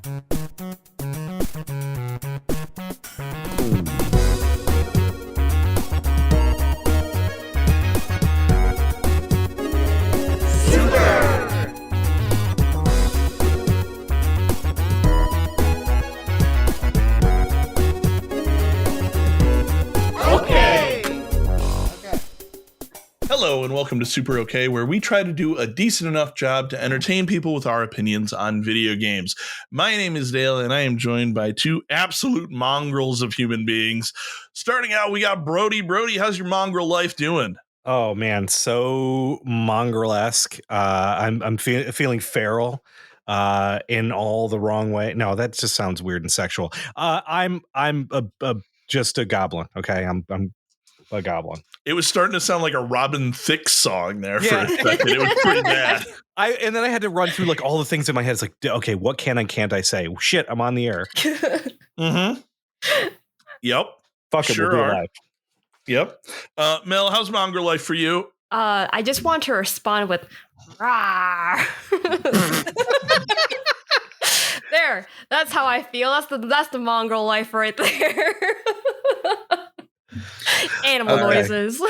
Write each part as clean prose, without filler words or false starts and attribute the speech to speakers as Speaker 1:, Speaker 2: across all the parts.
Speaker 1: Hello and welcome to Super Okay, where we try to do a decent enough job to entertain people with our opinions on video games. My name is Dale, and I am joined by two absolute mongrels of human beings. Starting out, we got Brody. Brody, how's your mongrel life doing?
Speaker 2: Oh man, so mongrel-esque. I'm feeling feral, in all the wrong way. No, that just sounds weird and sexual. I'm just a goblin. Okay, I'm a goblin.
Speaker 1: It was starting to sound like a Robin Thicke song there for a second. It was pretty bad.
Speaker 2: And then I had to run through like all the things in my head. It's like, okay, what can and can't I say? Shit, I'm on the air.
Speaker 1: Mm-hmm. Yep.
Speaker 2: Fuck it,
Speaker 1: Sure
Speaker 2: we'll do it
Speaker 1: are.
Speaker 2: live.
Speaker 1: Yep. Mel, how's mongrel life for you?
Speaker 3: I just want to respond with "Rawr." There, that's how I feel. That's the mongrel life right there. Animal noises.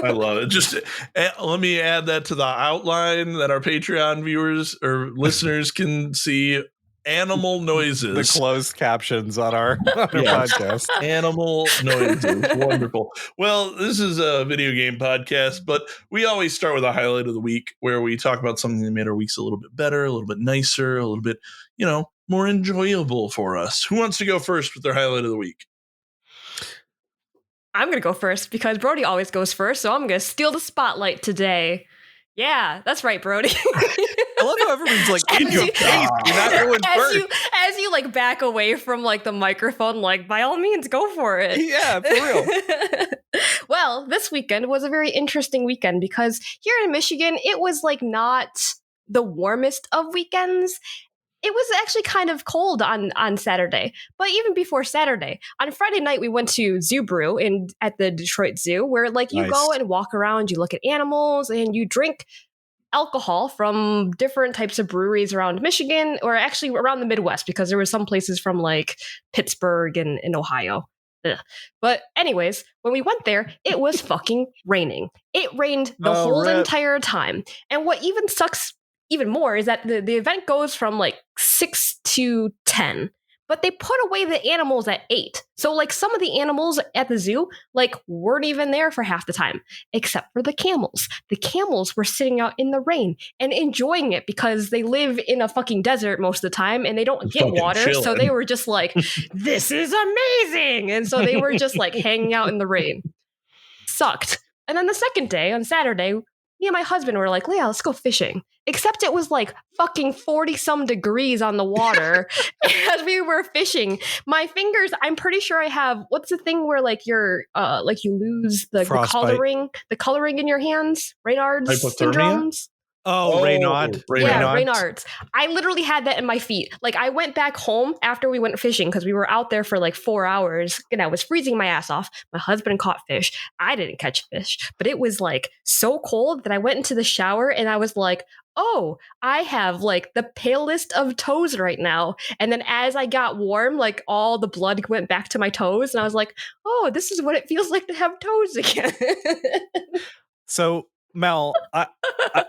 Speaker 1: I love it. Just let me add that to the outline that our Patreon viewers or listeners can see. Animal noises.
Speaker 2: The closed captions on our podcast.
Speaker 1: Animal noises. Wonderful. Well, this is a video game podcast, but we always start with a highlight of the week where we talk about something that made our weeks a little bit better, a little bit nicer, a little bit, more enjoyable for us. Who wants to go first with their highlight of the week?
Speaker 3: I'm going to go first because Brody always goes first, so I'm going to steal the spotlight today. Yeah, that's right, Brody.
Speaker 2: I love how everyone's like, in your face, you're not going first.
Speaker 3: As you like back away from like the microphone, like by all means, go for it.
Speaker 2: Yeah, for real.
Speaker 3: Well, this weekend was a very interesting weekend because here in Michigan, it was like not the warmest of weekends. It was actually kind of cold on Saturday, but even before Saturday, on Friday night, we went to Zoo Brew at the Detroit Zoo, where like you go and walk around, you look at animals, and you drink alcohol from different types of breweries around Michigan, or actually around the Midwest, because there were some places from like Pittsburgh and Ohio. Ugh. But anyways, when we went there, it was fucking raining. It rained the whole entire time. And what even sucks even more is that the event goes from like 6 to 10, but they put away the animals at 8. So like some of the animals at the zoo like weren't even there for half the time, except for the camels. The camels were sitting out in the rain and enjoying it because they live in a fucking desert most of the time and they don't get water.
Speaker 1: Chilling.
Speaker 3: So they were just like, this is amazing. And so they were just like hanging out in the rain. Sucked. And then the second day on Saturday, me and my husband were like, Leah, let's go fishing. Except it was like fucking 40 some degrees on the water as we were fishing. My fingers, I'm pretty sure I have, what's the thing where like you're, like you lose the coloring in your hands? Raynaud's syndromes?
Speaker 2: Raynaud.
Speaker 3: Yeah, Raynaud's. I literally had that in my feet. Like I went back home after we went fishing because we were out there for like 4 hours and I was freezing my ass off. My husband caught fish. I didn't catch fish, but it was like so cold that I went into the shower and I was like, oh, I have like the palest of toes right now. And then as I got warm, like all the blood went back to my toes and I was like, oh, this is what it feels like to have toes again.
Speaker 2: So Mel,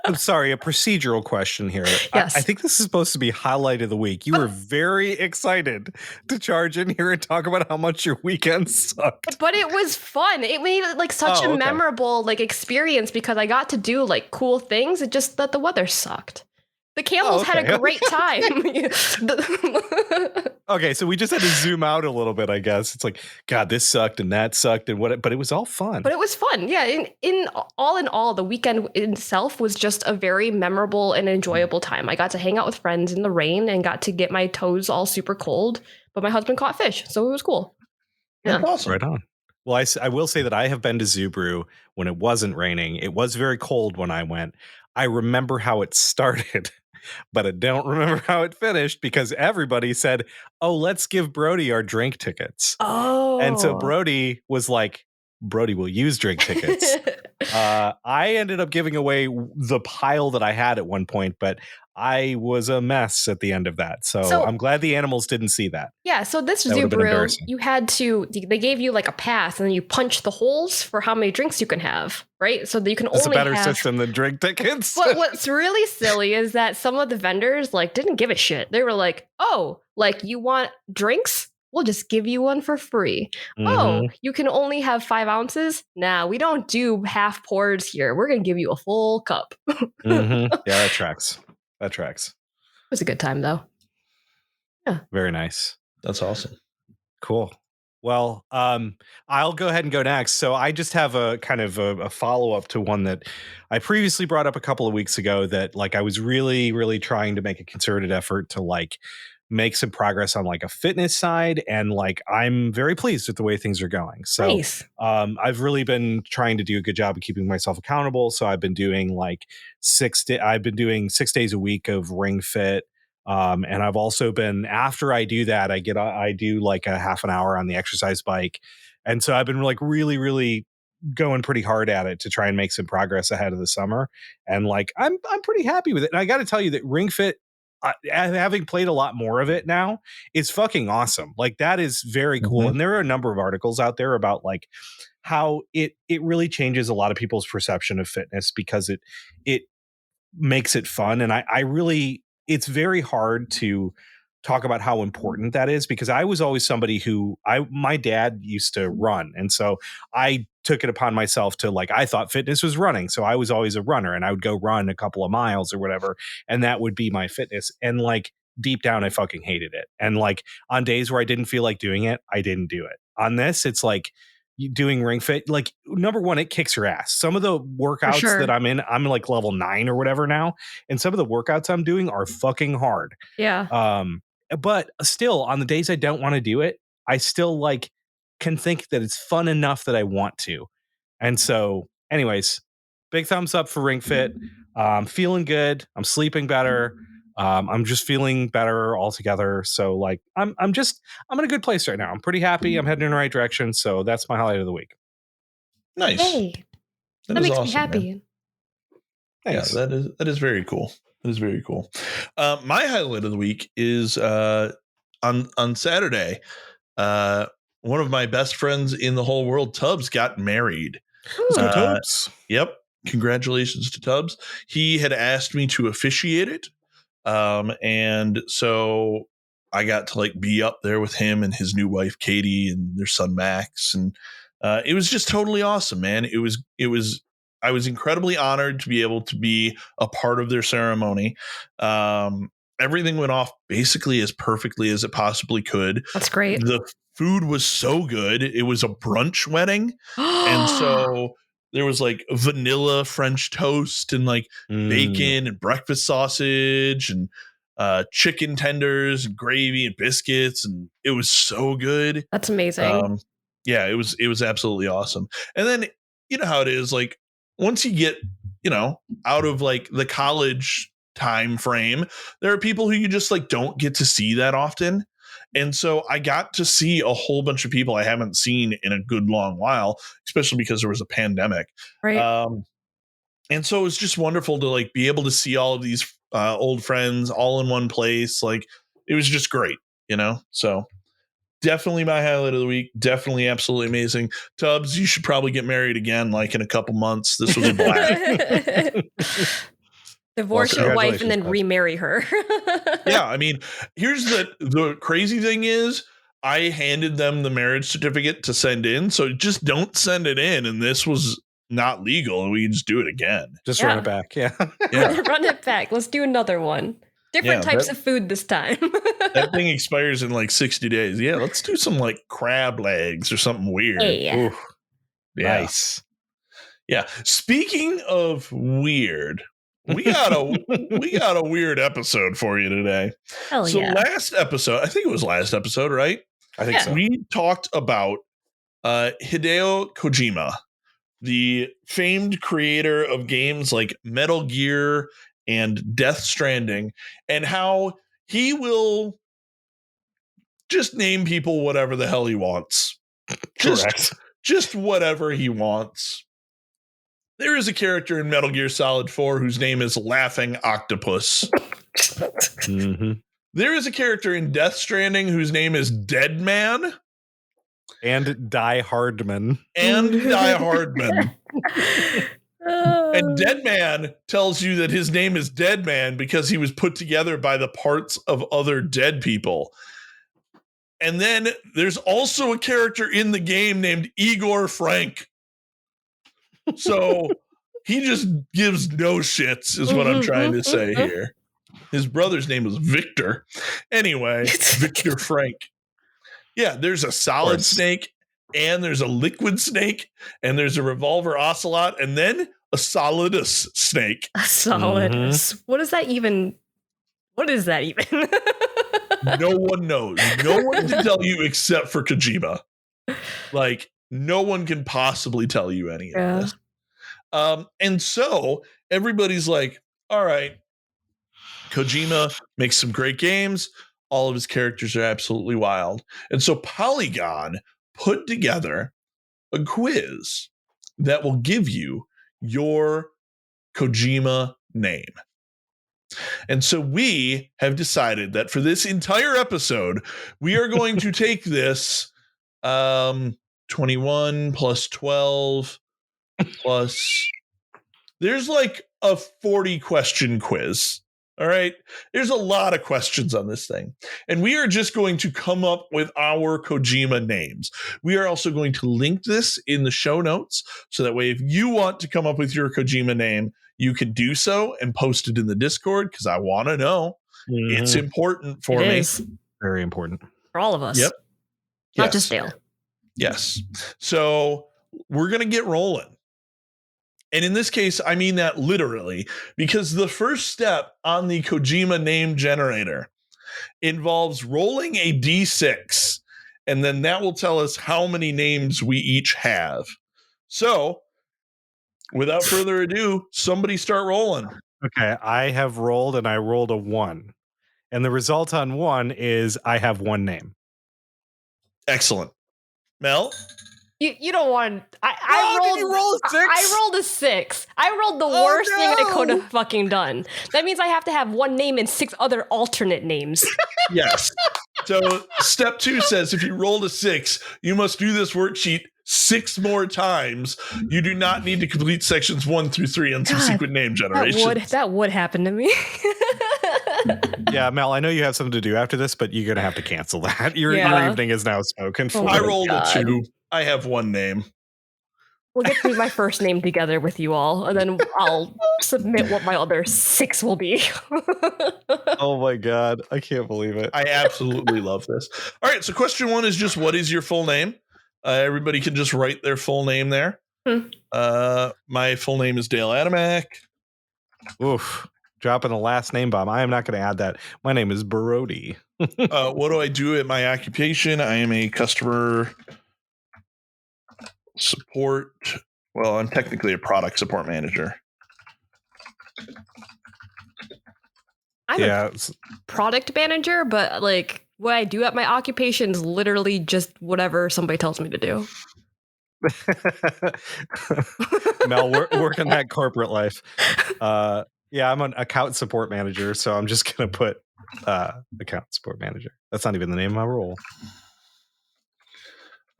Speaker 2: I'm sorry, a procedural question here.
Speaker 3: Yes.
Speaker 2: I think this is supposed to be highlight of the week. You were very excited to charge in here and talk about how much your weekend sucked.
Speaker 3: But it was fun. It made it like such a memorable like experience because I got to do like cool things. It just that the weather sucked. The camels had a great time.
Speaker 2: Okay, so we just had to zoom out a little bit, I guess. It's like, God, this sucked and that sucked and but it was all fun.
Speaker 3: But it was fun. Yeah, in all, the weekend itself was just a very memorable and enjoyable time. I got to hang out with friends in the rain and got to get my toes all super cold, but my husband caught fish, so it was cool.
Speaker 1: Yeah, awesome.
Speaker 2: Right on. Well, I will say that I have been to Zoo Brew when it wasn't raining. It was very cold when I went. I remember how it started. But I don't remember how it finished because everybody said, oh, let's give Brody our drink tickets.
Speaker 3: Oh.
Speaker 2: And so Brody was like, Brody will use drink tickets. I ended up giving away the pile that I had at one point, but I was a mess at the end of that. So I'm glad the animals didn't see that.
Speaker 3: Yeah, so this
Speaker 2: That would have been
Speaker 3: Zubru,
Speaker 2: embarrassing.
Speaker 3: you had to, they gave you like a pass and then you punch the holes for how many drinks you can have, right? So that you can
Speaker 2: It's a
Speaker 3: only
Speaker 2: better
Speaker 3: have.
Speaker 2: system than drink tickets.
Speaker 3: What's really silly is that some of the vendors like didn't give a shit. They were like, "Oh, like you want drinks? We'll just give you one for free. Oh, you can only have 5 ounces? Nah, we don't do half pours here. We're gonna give you a full cup."
Speaker 2: Yeah, that tracks. That tracks.
Speaker 3: It was a good time though. Yeah,
Speaker 2: very nice.
Speaker 1: That's awesome.
Speaker 2: Cool. Well, I'll go ahead and go next. So I just have a kind of a follow-up to one that I previously brought up a couple of weeks ago that like I was really, really trying to make a concerted effort to like make some progress on like a fitness side. And like I'm very pleased with the way things are going. So
Speaker 3: nice.
Speaker 2: I've really been trying to do a good job of keeping myself accountable. So I've been doing like 6 days a week of Ring Fit. And I've also been, after I do that, I do like a half an hour on the exercise bike. And so I've been like really, really going pretty hard at it to try and make some progress ahead of the summer. And like, I'm pretty happy with it. And I got to tell you that Ring Fit, having played a lot more of it now, is fucking awesome. Like that is very cool. And there are a number of articles out there about like how it really changes a lot of people's perception of fitness because it makes it fun. And I really, it's very hard to talk about how important that is because I was always somebody who my dad used to run. And so I took it upon myself to like, I thought fitness was running. So I was always a runner and I would go run a couple of miles or whatever. And that would be my fitness. And like deep down, I fucking hated it. And like on days where I didn't feel like doing it, I didn't do it. On this, it's like, doing Ring Fit, like number one, it kicks your ass. Some of the workouts that I'm in, I'm like level 9 or whatever now, and some of the workouts I'm doing are fucking hard.
Speaker 3: Yeah.
Speaker 2: But still, on the days I don't want to do it, I still like can think that it's fun enough that I want to. And so, anyways, big thumbs up for Ring Fit. Feeling good. I'm sleeping better. I'm just feeling better altogether. So like I'm in a good place right now. I'm pretty happy. I'm heading in the right direction. So that's my highlight of the week.
Speaker 1: Nice.
Speaker 3: Hey, that makes me happy.
Speaker 1: Man. Nice. Yeah, that is very cool. That is very cool. My highlight of the week is on Saturday. One of my best friends in the whole world, Tubbs, got married.
Speaker 2: Tubbs.
Speaker 1: Yep. Congratulations to Tubbs. He had asked me to officiate it. And so I got to like be up there with him and his new wife, Katie, and their son, Max. And it was just totally awesome, man. I was incredibly honored to be able to be a part of their ceremony. Everything went off basically as perfectly as it possibly could.
Speaker 3: That's great.
Speaker 1: The food was so good. It was a brunch wedding. And so there was like vanilla French toast and like bacon and breakfast sausage and chicken tenders and gravy and biscuits. And it was so good.
Speaker 3: That's amazing.
Speaker 1: Yeah, it was absolutely awesome. And then you know how it is, like once you get, out of like the college time frame, there are people who you just like don't get to see that often. And so I got to see a whole bunch of people I haven't seen in a good long while, especially because there was a pandemic.
Speaker 3: Right.
Speaker 1: And so it was just wonderful to like be able to see all of these old friends all in one place. Like it was just great, So definitely my highlight of the week. Definitely absolutely amazing. Tubbs, you should probably get married again, like in a couple months. This was a blast.
Speaker 3: Divorce your wife and then remarry her.
Speaker 1: Yeah, I mean, here's the crazy thing is I handed them the marriage certificate to send in, so just don't send it in. And this was not legal, and we can just do it again.
Speaker 2: Just run it back. Yeah.
Speaker 3: Run it back. Let's do another one. Different types of food this time.
Speaker 1: That thing expires in like 60 days. Yeah, let's do some like crab legs or something weird.
Speaker 3: Hey.
Speaker 1: Yeah.
Speaker 2: Nice.
Speaker 1: Yeah. Speaking of weird, we got a weird episode for you today. Last episode, I think it was last episode, right?
Speaker 2: I think so.
Speaker 1: We talked about Hideo Kojima, the famed creator of games like Metal Gear and Death Stranding, and how he will just name people whatever the hell he wants.
Speaker 2: Correct.
Speaker 1: Just whatever he wants. There is a character in Metal Gear Solid 4 whose name is Laughing Octopus.
Speaker 2: Mm-hmm.
Speaker 1: There is a character in Death Stranding whose name is Dead Man.
Speaker 2: And Die Hardman.
Speaker 1: And Die Hardman. And Dead Man tells you that his name is Dead Man because he was put together by the parts of other dead people. And then there's also a character in the game named Igor Frank. So he just gives no shits, is what I'm trying to say here. His brother's name was Victor. Anyway, Victor Frank. Yeah, there's a solid snake, and there's a liquid snake, and there's a revolver ocelot, and then a solidus snake.
Speaker 3: A solidus. What is that even? What is that even?
Speaker 1: No one knows. No one can tell you except for Kojima. Like, no one can possibly tell you any of this. And so everybody's like, all right, Kojima makes some great games. All of his characters are absolutely wild. And so Polygon put together a quiz that will give you your Kojima name. And so we have decided that for this entire episode, we are going to take this 21 plus 12 plus, there's like a 40 question quiz. All right. There's a lot of questions on this thing. And we are just going to come up with our Kojima names. We are also going to link this in the show notes. So that way, if you want to come up with your Kojima name, you can do so and post it in the Discord because I want to know. Mm-hmm. It's important for me.
Speaker 3: Is.
Speaker 2: Very important.
Speaker 3: For all of us.
Speaker 1: Yep.
Speaker 3: Not just Dale.
Speaker 1: Yes. So we're going to get rolling. And in this case, I mean that literally, because the first step on the Kojima name generator involves rolling a d6, and then that will tell us how many names we each have. So, without further ado, somebody start rolling.
Speaker 2: Okay, I have rolled, and I rolled a 1. And the result on 1 is I have one name.
Speaker 1: Excellent. Mel?
Speaker 3: You don't want. I rolled.
Speaker 2: Did you roll a 6?
Speaker 3: I rolled a 6. I rolled the worst thing I could have fucking done. That means I have to have one name and 6 other alternate names.
Speaker 1: Yes. So step 2 says if you rolled a 6, you must do this worksheet 6 more times. You do not need to complete sections 1 through 3 on subsequent name generation.
Speaker 3: That would happen to me.
Speaker 2: Yeah, Mel, I know you have something to do after this, but you're going to have to cancel that. Your evening is now spoken for.
Speaker 1: I rolled a 2. I have one name.
Speaker 3: We'll get through my first name together with you all, and then I'll submit what my other 6 will be.
Speaker 2: Oh my God. I can't believe it.
Speaker 1: I absolutely love this. All right. So question 1 is just, what is your full name? Everybody can just write their full name there. My full name is Dale Adamek.
Speaker 2: Oof. Dropping the last name bomb. I am not going to add that. My name is Brody.
Speaker 1: What do I do at my occupation? I am a customer support. Well, I'm technically a product support manager.
Speaker 3: I'm a product manager, but like what I do at my occupation is literally just whatever somebody tells me to do.
Speaker 2: Mel, working that corporate life. Yeah, I'm an account support manager, so I'm just going to put account support manager. That's not even the name of my role.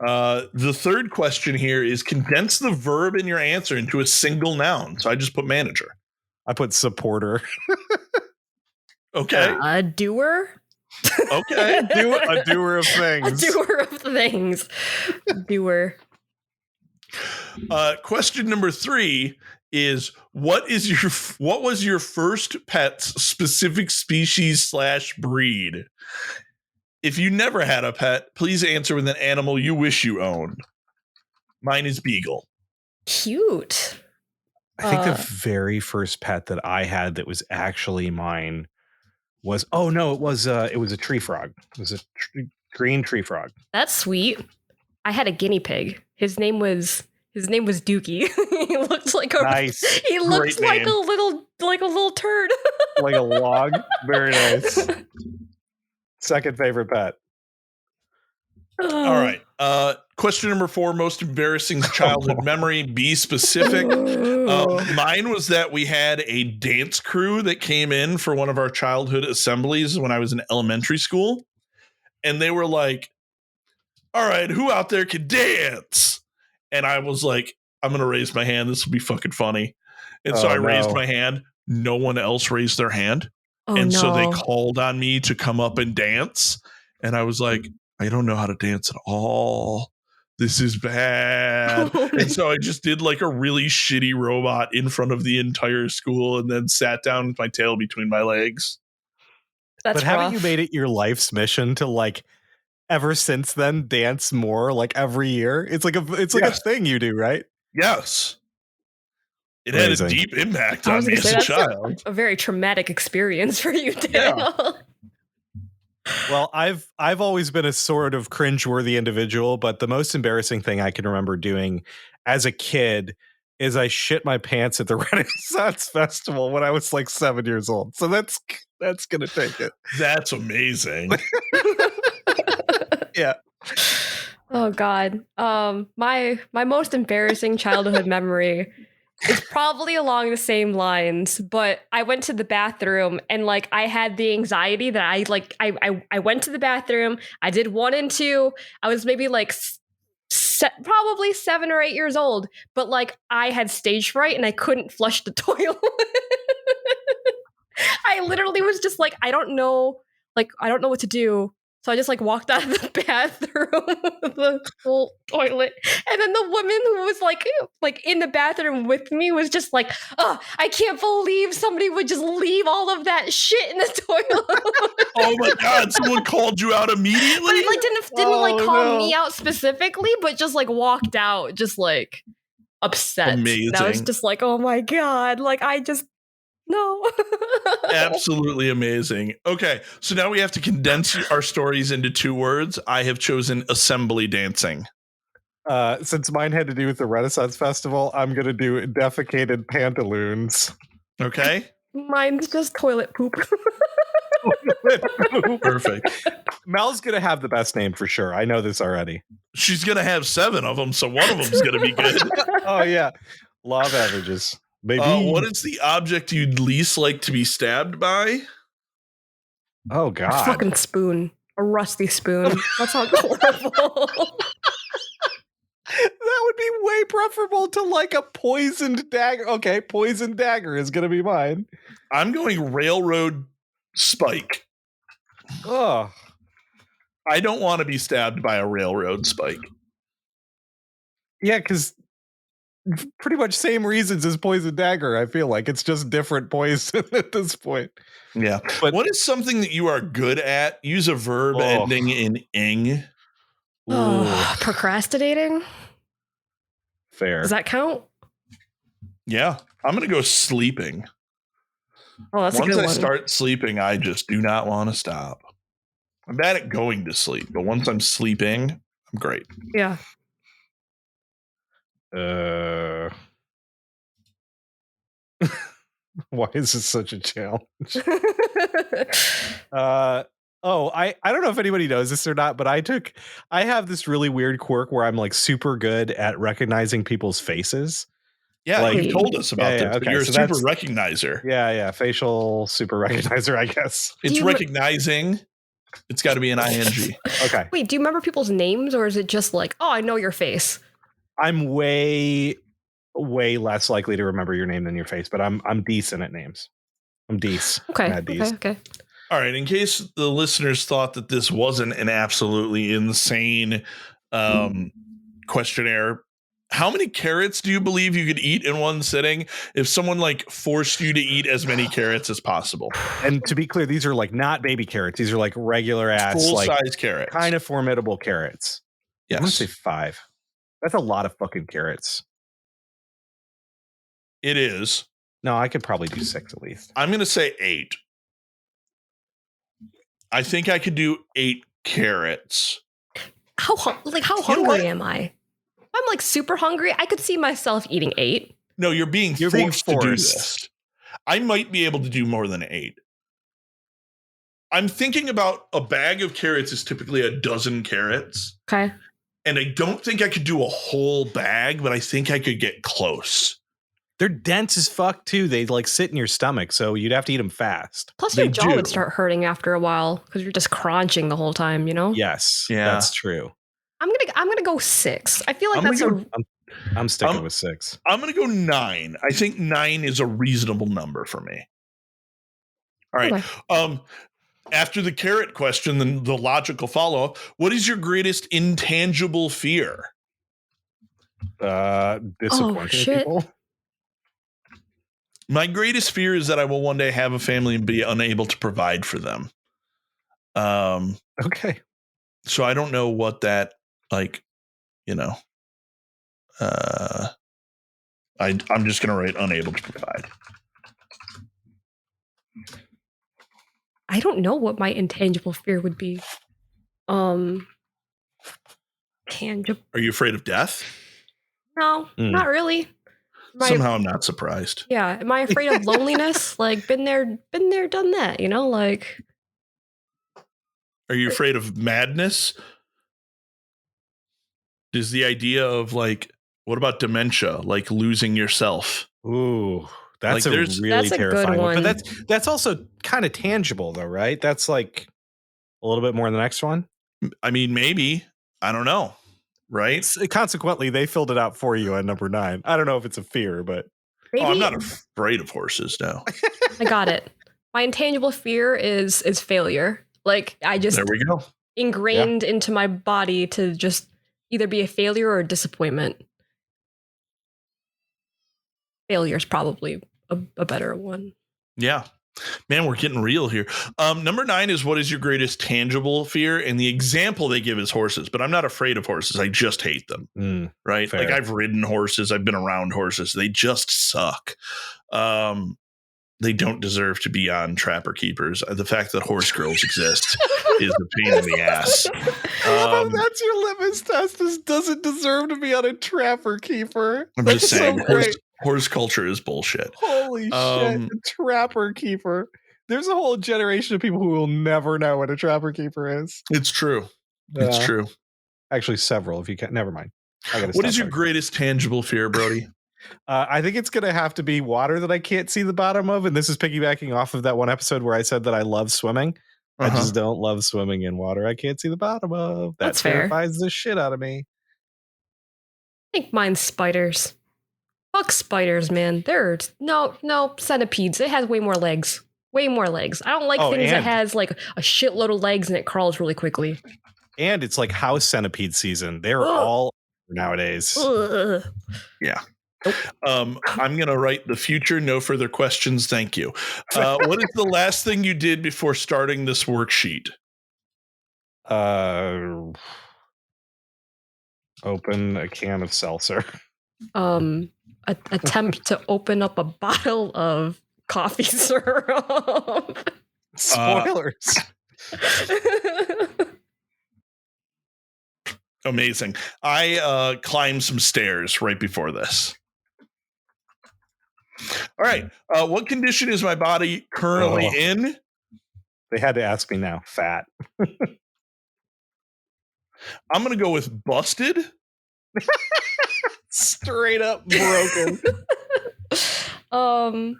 Speaker 1: The third question here is condense the verb in your answer into a single noun. So I just put manager.
Speaker 2: I put supporter.
Speaker 1: Okay.
Speaker 3: A doer.
Speaker 1: Okay.
Speaker 2: A doer of things.
Speaker 3: A doer of things. Doer.
Speaker 1: Question number 3 is what was your first pet's specific species / breed? If you never had a pet, please answer with an animal you wish you owned. Mine is Beagle.
Speaker 3: Cute.
Speaker 2: I think the very first pet that I had that was actually mine was it was a tree frog. It was a green tree frog.
Speaker 3: That's sweet. I had a guinea pig. His name was Dookie. He looked like a
Speaker 2: nice.
Speaker 3: He looked like a little turd.
Speaker 2: Like a log. Very nice. Second favorite pet.
Speaker 1: All right. Question number 4, most embarrassing childhood memory. Be specific. Mine was that we had a dance crew that came in for one of our childhood assemblies when I was in elementary school. And they were like, all right, who out there can dance? And I was like, I'm going to raise my hand. This will be fucking funny. And so I raised my hand. No one else raised their hand. So they called on me to come up and dance. And I was like, I don't know how to dance at all. This is bad. And so I just did like a really shitty robot in front of the entire school and then sat down with my tail between my legs.
Speaker 3: That's
Speaker 2: but haven't you made it your life's mission to like ever since then dance more like every year? It's like a thing you do, right?
Speaker 1: Yes. It
Speaker 2: Amazing.
Speaker 1: had a deep impact on me as a child.
Speaker 3: A very traumatic experience for you, Daniel.
Speaker 1: Yeah.
Speaker 2: Well, I've always been a sort of cringeworthy individual, but the most embarrassing thing I can remember doing as a kid is I shit my pants at the Renaissance Festival when I was like 7 years old. So that's gonna take it.
Speaker 1: That's amazing.
Speaker 2: Yeah.
Speaker 3: Oh God. My most embarrassing childhood memory is probably along the same lines, but I went to the bathroom and like I had the anxiety that I went to the bathroom. I did 1 and 2. I was maybe like probably 7 or 8 years old, but like I had stage fright and I couldn't flush the toilet. I literally was just like, I don't know what to do. So I just like walked out of the bathroom with the full toilet. And then the woman who was like in the bathroom with me was just like, oh, I can't believe somebody would just leave all of that shit in the toilet.
Speaker 1: Oh my God, someone called you out immediately?
Speaker 3: But it like didn't call me out specifically, but just like walked out just like upset.
Speaker 1: Amazing.
Speaker 3: And I was just like, oh my God, like I just no.
Speaker 1: Absolutely amazing. Okay, so now we have to condense our stories into 2 words. I have chosen assembly dancing.
Speaker 2: Since mine had to do with the Renaissance Festival, I'm going to do defecated pantaloons.
Speaker 1: Okay.
Speaker 3: Mine's just toilet poop.
Speaker 1: Perfect.
Speaker 2: Mel's going to have the best name for sure. I know this already.
Speaker 1: She's going to have 7 of them, so one of them's going to be good.
Speaker 2: Oh, yeah. Law of averages. Maybe.
Speaker 1: What is the object you'd least like to be stabbed by?
Speaker 2: Oh, God.
Speaker 3: A fucking spoon. A rusty spoon. That sounds horrible.
Speaker 2: That would be way preferable to like a poisoned dagger. Okay, poisoned dagger is going to be mine.
Speaker 1: I'm going railroad spike.
Speaker 2: Oh.
Speaker 1: I don't want to be stabbed by a railroad spike.
Speaker 2: Yeah, because pretty much same reasons as poison dagger. I feel like it's just different poison at this point.
Speaker 1: Yeah. But what is something that you are good at? Use a verb ending in ing.
Speaker 3: Procrastinating.
Speaker 2: Fair.
Speaker 3: Does that count?
Speaker 1: Yeah. I'm going to go sleeping.
Speaker 3: Oh, that's a good one.
Speaker 1: Once I start sleeping, I just do not want to stop. I'm bad at going to sleep, but once I'm sleeping, I'm great.
Speaker 3: Yeah.
Speaker 2: Why is this such a challenge? I don't know if anybody knows this or not, but I have this really weird quirk where I'm like super good at recognizing people's faces.
Speaker 1: Yeah, like, you told us about this.
Speaker 2: Okay,
Speaker 1: you're a super recognizer.
Speaker 2: Yeah, facial super recognizer, I guess.
Speaker 1: It's recognizing. It's got to be an ing.
Speaker 2: Okay.
Speaker 3: Wait, do you remember people's names, or is it just like, oh, I know your face?
Speaker 2: I'm way less likely to remember your name than your face, but I'm decent at names. I'm decent.
Speaker 3: Okay.
Speaker 1: All right. In case the listeners thought that this wasn't an absolutely insane questionnaire, how many carrots do you believe you could eat in one sitting if someone like forced you to eat as many carrots as possible?
Speaker 2: And to be clear, these are like not baby carrots. These are like regular ass,
Speaker 1: full
Speaker 2: like
Speaker 1: size carrots,
Speaker 2: kind of formidable carrots.
Speaker 1: Yes.
Speaker 2: I'm gonna say 5. That's a lot of fucking carrots.
Speaker 1: It is.
Speaker 2: No, I could probably do 6 at least.
Speaker 1: I'm going to say 8. I think I could do 8 carrots.
Speaker 3: How hungry am I? I'm like super hungry. I could see myself eating 8.
Speaker 1: No, you're being forced to do this. I might be able to do more than 8. I'm thinking about a bag of carrots is typically a dozen carrots.
Speaker 3: Okay.
Speaker 1: And I don't think I could do a whole bag, but I think I could get close.
Speaker 2: They're dense as fuck too. They like sit in your stomach, so you'd have to eat them fast.
Speaker 3: Plus, your
Speaker 1: They
Speaker 3: jaw would
Speaker 1: do.
Speaker 3: start hurting after a while because you're just crunching the whole time. You know.
Speaker 2: Yes,
Speaker 1: Yeah.
Speaker 2: that's true.
Speaker 3: I'm gonna go 6. I feel like
Speaker 1: I'm
Speaker 3: that's
Speaker 1: gonna
Speaker 2: I'm sticking with 6.
Speaker 1: I'm going to go 9. I think 9 is a reasonable number for me. All right.
Speaker 3: Okay.
Speaker 1: After the carrot question, then the logical follow-up, what is your greatest intangible fear?
Speaker 2: Disappointing
Speaker 3: shit.
Speaker 2: people.
Speaker 1: My greatest fear is that I will one day have a family and be unable to provide for them.
Speaker 2: Okay.
Speaker 1: So I don't know what that, like, I'm just going to write unable to provide.
Speaker 3: I don't know what my intangible fear would be. Tangible.
Speaker 1: Are you afraid of death?
Speaker 3: No, not really.
Speaker 1: Somehow I'm not surprised.
Speaker 3: Yeah. Am I afraid of loneliness? Like, been there, done that, like.
Speaker 1: Are you afraid of madness? Is the idea of, like, what about dementia? Like losing yourself?
Speaker 2: Ooh, that's
Speaker 1: Like,
Speaker 2: a really
Speaker 3: That's a
Speaker 2: terrifying
Speaker 3: good
Speaker 2: one.
Speaker 3: one.
Speaker 2: But that's also kind of tangible though, right? That's like a little bit more than the next one.
Speaker 1: I mean, maybe. I don't know. Right?
Speaker 2: Consequently, they filled it out for you at number 9. I don't know if it's a fear, but
Speaker 3: Maybe,
Speaker 1: I'm not afraid of horses, no.
Speaker 3: I got it. My intangible fear is failure. Like, I just
Speaker 1: There we go.
Speaker 3: ingrained into my body to just either be a failure or a disappointment. Failure is probably a better one.
Speaker 1: Yeah. Man, we're getting real here. Number 9 is what is your greatest tangible fear? And the example they give is horses, but I'm not afraid of horses. I just hate them. Right?
Speaker 2: Fair.
Speaker 1: Like, I've ridden horses. I've been around horses. They just suck. They don't deserve to be on Trapper Keepers. The fact that horse girls exist is a pain in the ass.
Speaker 2: That's your litmus test. This doesn't deserve to be on a Trapper Keeper.
Speaker 1: I'm just saying, horse culture is bullshit.
Speaker 2: Holy shit, a Trapper Keeper. There's a whole generation of people who will never know what a Trapper Keeper is.
Speaker 1: It's true. It's true.
Speaker 2: Actually, several. If you can't, never mind.
Speaker 1: What is your greatest tangible fear, Brody?
Speaker 2: I think it's going to have to be water that I can't see the bottom of. And this is piggybacking off of that one episode where I said that I love swimming. I just don't love swimming in water I can't see the bottom of. That terrifies the shit out of me.
Speaker 3: I think mine's spiders. Fuck spiders, man. They're no centipedes. It has way more legs. Way more legs. I don't like things that has like a shitload of legs and it crawls really quickly.
Speaker 2: And it's like house centipede season. They're all nowadays.
Speaker 1: Yeah. I'm going to write the future. No further questions. Thank you. What is the last thing you did before starting this worksheet?
Speaker 2: Open a can of seltzer.
Speaker 3: Attempt to open up a bottle of coffee syrup.
Speaker 2: Spoilers.
Speaker 1: Amazing. I climbed some stairs right before this. All right. What condition is my body currently in?
Speaker 2: They had to ask me now. Fat.
Speaker 1: I'm going to go with busted.
Speaker 2: Straight up broken.
Speaker 3: I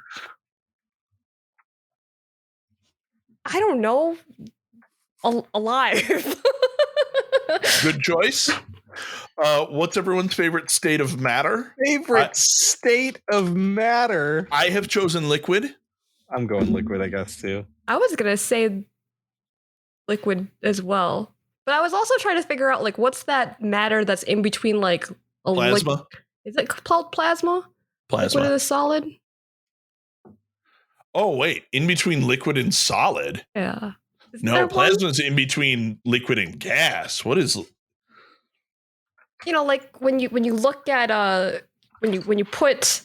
Speaker 3: don't know. Alive.
Speaker 1: Good choice. What's everyone's favorite state of matter?
Speaker 2: State of matter.
Speaker 1: I have chosen liquid.
Speaker 2: I'm going liquid, I guess, too.
Speaker 3: I was going to say liquid as well. But I was also trying to figure out, like, what's that matter that's in between, like, a
Speaker 1: plasma?
Speaker 3: Is it called plasma?
Speaker 1: Plasma.
Speaker 3: Liquid is solid?
Speaker 1: Oh, wait. In between liquid and solid?
Speaker 3: Yeah.
Speaker 1: No, plasma is in between liquid and gas. What is...
Speaker 3: like when you look at when you put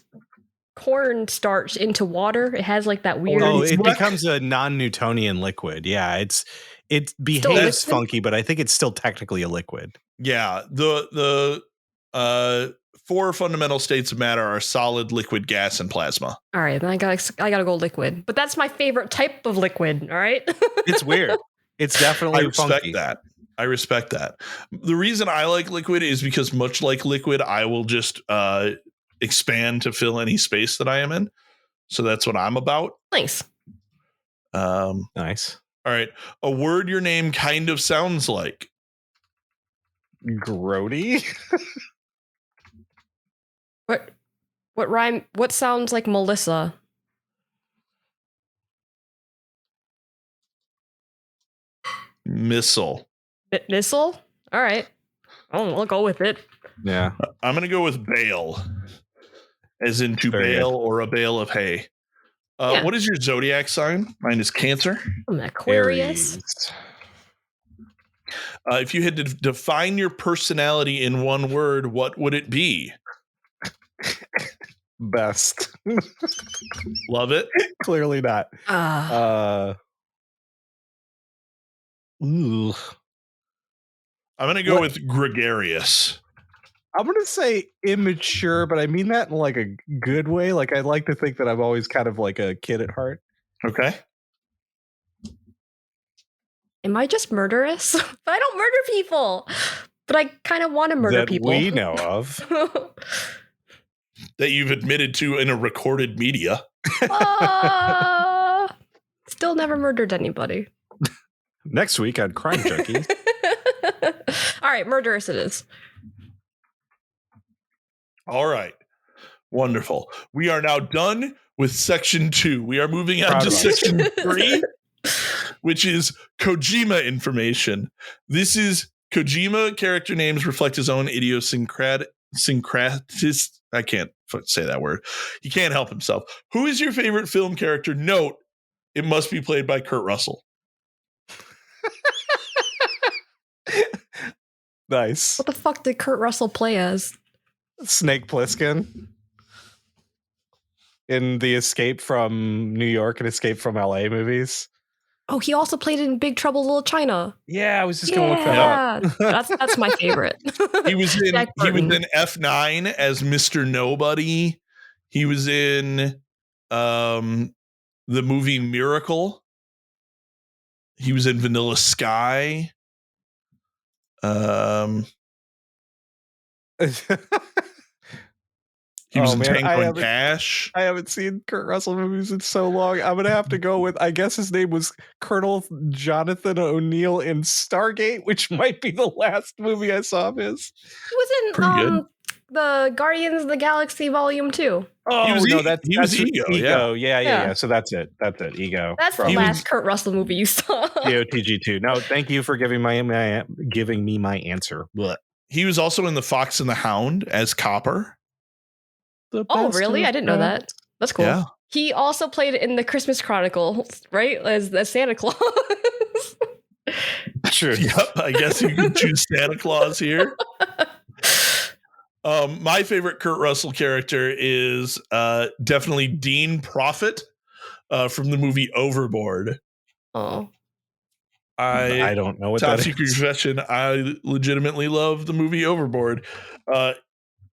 Speaker 3: cornstarch into water, it has like that weird.
Speaker 2: Oh, it becomes a non-Newtonian liquid. Yeah, it behaves funky, but I think it's still technically a liquid.
Speaker 1: Yeah, the 4 fundamental states of matter are solid, liquid, gas, and plasma.
Speaker 3: All right, then I gotta go liquid. But that's my favorite type of liquid. All right.
Speaker 2: It's weird. It's definitely
Speaker 1: I respect
Speaker 2: funky.
Speaker 1: that. I respect that. The reason I like liquid is because, much like liquid, I will just expand to fill any space that I am in. So that's what I'm about.
Speaker 3: Nice.
Speaker 2: Nice.
Speaker 1: All right. A word your name kind of sounds like.
Speaker 2: Grody.
Speaker 3: What rhyme? What sounds like Melissa?
Speaker 1: Missile.
Speaker 3: Missile? All right. I'll go with it.
Speaker 2: Yeah.
Speaker 1: I'm going to go with bale, as in to
Speaker 2: Very
Speaker 1: bale or a bale of hay.
Speaker 3: Yeah.
Speaker 1: What is your zodiac sign? Mine is Cancer.
Speaker 3: I'm an Aquarius.
Speaker 2: Aries.
Speaker 1: If you had to define your personality in one word, what would it be?
Speaker 2: Best.
Speaker 1: Love it.
Speaker 2: Clearly not. Ooh.
Speaker 1: I'm going to go with gregarious.
Speaker 2: I'm going to say immature, but I mean that in like a good way. Like I like to think that I'm always kind of like a kid at heart.
Speaker 1: Okay.
Speaker 3: Am I just murderous? But I don't murder people. But I kind of want to murder
Speaker 2: that
Speaker 3: people.
Speaker 2: we know of.
Speaker 1: That you've admitted to in a recorded media.
Speaker 3: Still never murdered anybody.
Speaker 2: Next week on Crime Junkies.
Speaker 3: All right, murderous it is.
Speaker 1: All right. Wonderful. We are now done with section 2. We are moving on to section 3, which is Kojima information. This is Kojima character names reflect his own syncratis. I can't say that word. He can't help himself. Who is your favorite film character? Note, it must be played by Kurt Russell.
Speaker 2: Nice.
Speaker 3: What the fuck did Kurt Russell play as?
Speaker 2: Snake Plissken in the Escape from New York and Escape from LA movies.
Speaker 3: Oh, he also played in Big Trouble in Little China.
Speaker 2: Yeah, I was just gonna look that up.
Speaker 3: That's my favorite.
Speaker 1: He was in F9 as Mr. Nobody. He was in the movie Miracle. He was in Vanilla Sky. He was in Tango and Cash.
Speaker 2: I haven't seen Kurt Russell movies in so long. I'm gonna have to go with, I guess his name was Colonel Jonathan O'Neill in Stargate, which might be the last movie I saw of his.
Speaker 3: He was in the Guardians of the Galaxy Volume 2.
Speaker 2: Oh,
Speaker 1: he was
Speaker 2: that's Ego. Yeah. So that's it. Ego.
Speaker 3: That's the last Kurt Russell movie you saw.
Speaker 2: DOTG2. No, thank you for giving me my answer. But
Speaker 1: he was also in The Fox and the Hound as Copper.
Speaker 3: Oh, really? I didn't know that. That's cool. Yeah. He also played in the Christmas Chronicles, right? As Santa Claus.
Speaker 1: True. Yep. I guess you can choose Santa Claus here. My favorite Kurt Russell character is definitely Dean Prophet from the movie Overboard.
Speaker 3: Oh.
Speaker 2: I don't know what
Speaker 1: top
Speaker 2: that
Speaker 1: secret
Speaker 2: is.
Speaker 1: confession. I legitimately love the movie Overboard.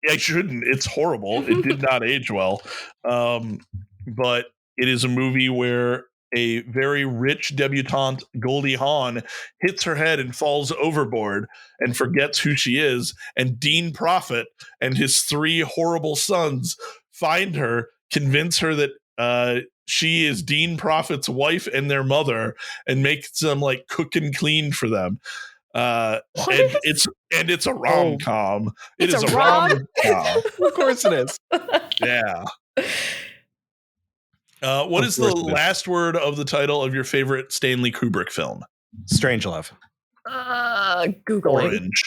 Speaker 1: I shouldn't. It's horrible. It did not age well. But it is a movie where a very rich debutante, Goldie Hawn, hits her head and falls overboard and forgets who she is. And Dean Prophet and his 3 horrible sons find her, convince her that she is Dean Prophet's wife and their mother, and make them like cook and clean for them. And it's a rom-com. It is a rom-com.
Speaker 2: Of course it is.
Speaker 1: Yeah. What is the last word of the title of your favorite Stanley Kubrick film?
Speaker 2: Strangelove.
Speaker 3: Googling.
Speaker 1: Orange.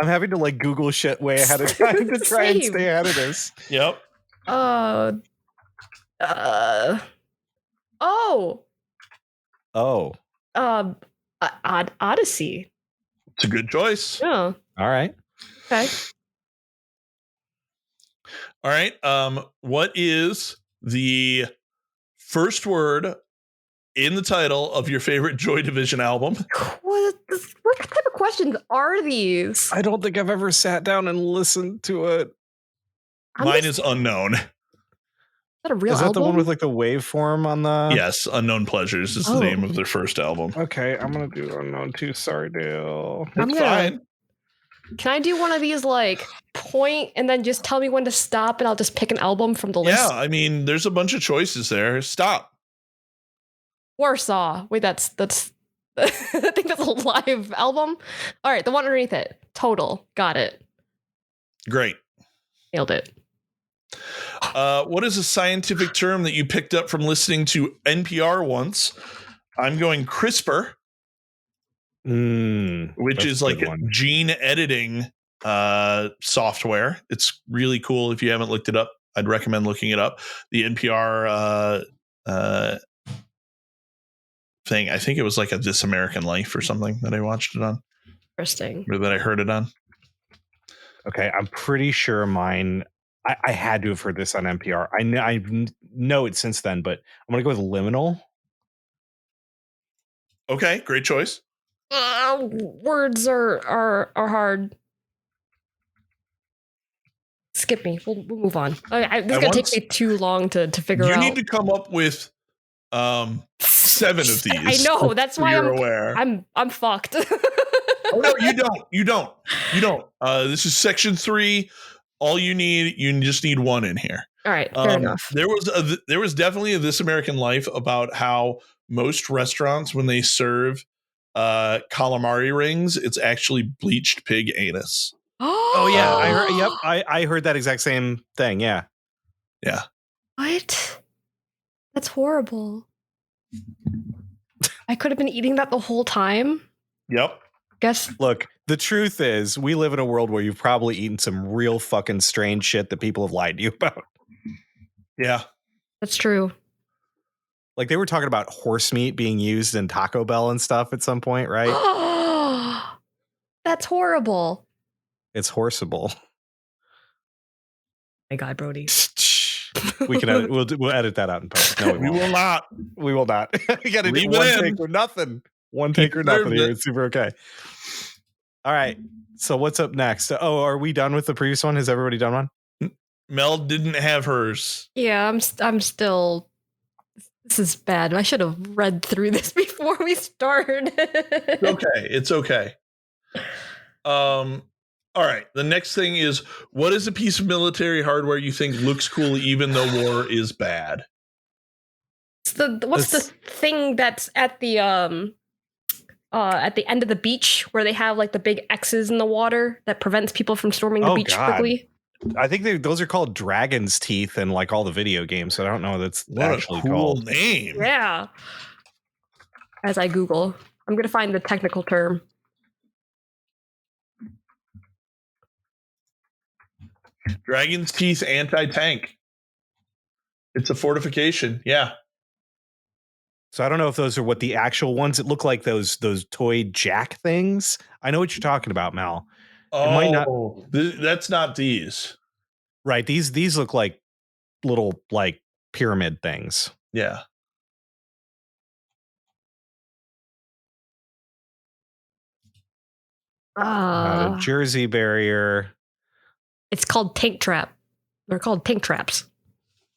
Speaker 2: I'm having to like Google shit way ahead of time to try and stay ahead of this.
Speaker 1: Yep.
Speaker 3: Odyssey.
Speaker 1: It's a good choice.
Speaker 3: Yeah.
Speaker 2: All right.
Speaker 3: Okay.
Speaker 1: All right. What is the first word in the title of your favorite Joy Division album?
Speaker 3: What type of questions are these?
Speaker 2: I don't think I've ever sat down and listened to it.
Speaker 1: Mine is Unknown.
Speaker 3: Is that a real
Speaker 2: Is that
Speaker 3: album?
Speaker 2: the one with like the waveform on the?
Speaker 1: Yes, Unknown Pleasures is the name of their first album.
Speaker 2: Okay, I'm gonna do Unknown too. Sorry, Dale.
Speaker 1: It's fine.
Speaker 3: Can I do one of these like point and then just tell me when to stop and I'll just pick an album from the list?
Speaker 1: Yeah, I mean, there's a bunch of choices there. Stop.
Speaker 3: Warsaw. Wait, that's I think that's a live album. All right, the one underneath it. Total. Got it.
Speaker 1: Great.
Speaker 3: Nailed it.
Speaker 1: What is a scientific term that you picked up from listening to NPR once? I'm going CRISPR, which is like gene editing software. It's really cool. If you haven't looked it up, I'd recommend looking it up. The NPR thing, I think it was like a This American Life or something that I watched it on.
Speaker 3: Interesting.
Speaker 1: Or that I heard it on.
Speaker 2: Okay, I'm pretty sure mine. I had to have heard this on NPR. I know it since then, but I'm gonna go with Liminal.
Speaker 1: Okay, great choice.
Speaker 3: Words are hard. Skip me. We'll move on. This is gonna take me too long to figure out.
Speaker 1: You need to come up with 7 of these.
Speaker 3: I know. That's why I'm fucked.
Speaker 1: Oh no, you don't. This is section 3. All you just need 1 in here.
Speaker 3: All right, fair enough.
Speaker 1: There was definitely a This American Life about how most restaurants, when they serve calamari rings, it's actually bleached pig anus.
Speaker 2: Oh yeah, I heard. Yep, I heard that exact same thing. Yeah.
Speaker 3: What? That's horrible. I could have been eating that the whole time.
Speaker 1: Yep.
Speaker 3: Guess.
Speaker 2: Look, the truth is, we live in a world where you've probably eaten some real fucking strange shit that people have lied to you about.
Speaker 1: Yeah.
Speaker 3: That's true.
Speaker 2: Like they were talking about horse meat being used in Taco Bell and stuff at some point, right?
Speaker 3: That's horrible.
Speaker 2: It's horseable.
Speaker 3: My God, Brody.
Speaker 2: We can edit, we'll edit that out in post. No,
Speaker 1: we will not.
Speaker 2: We will not. We got to do
Speaker 1: one
Speaker 2: take or nothing. One take or nothing here. It's super okay. All right. So what's up next? Oh, are we done with the previous one? Has everybody done one?
Speaker 1: Mel didn't have hers.
Speaker 3: Yeah, I'm still. This is bad. I should have read through this before we started.
Speaker 1: It's okay. All right. The next thing is, what is a piece of military hardware you think looks cool even though war is bad?
Speaker 3: What's the thing that's at the end of the beach where they have like the big X's in the water that prevents people from storming the beach quickly?
Speaker 2: I think those are called dragon's teeth in like all the video games. So I don't know that's actually called.
Speaker 1: Name.
Speaker 3: Yeah. As I Google, I'm going to find the technical term.
Speaker 1: Dragon's Teeth anti-tank. It's a fortification. Yeah.
Speaker 2: So I don't know if those are what the actual ones. It look like those toy jack things. I know what you're talking about, Mal.
Speaker 1: Oh, might not. That's not these.
Speaker 2: Right. These look like little like pyramid things.
Speaker 1: Yeah.
Speaker 2: A Jersey barrier.
Speaker 3: It's called tank trap. They're called tank traps.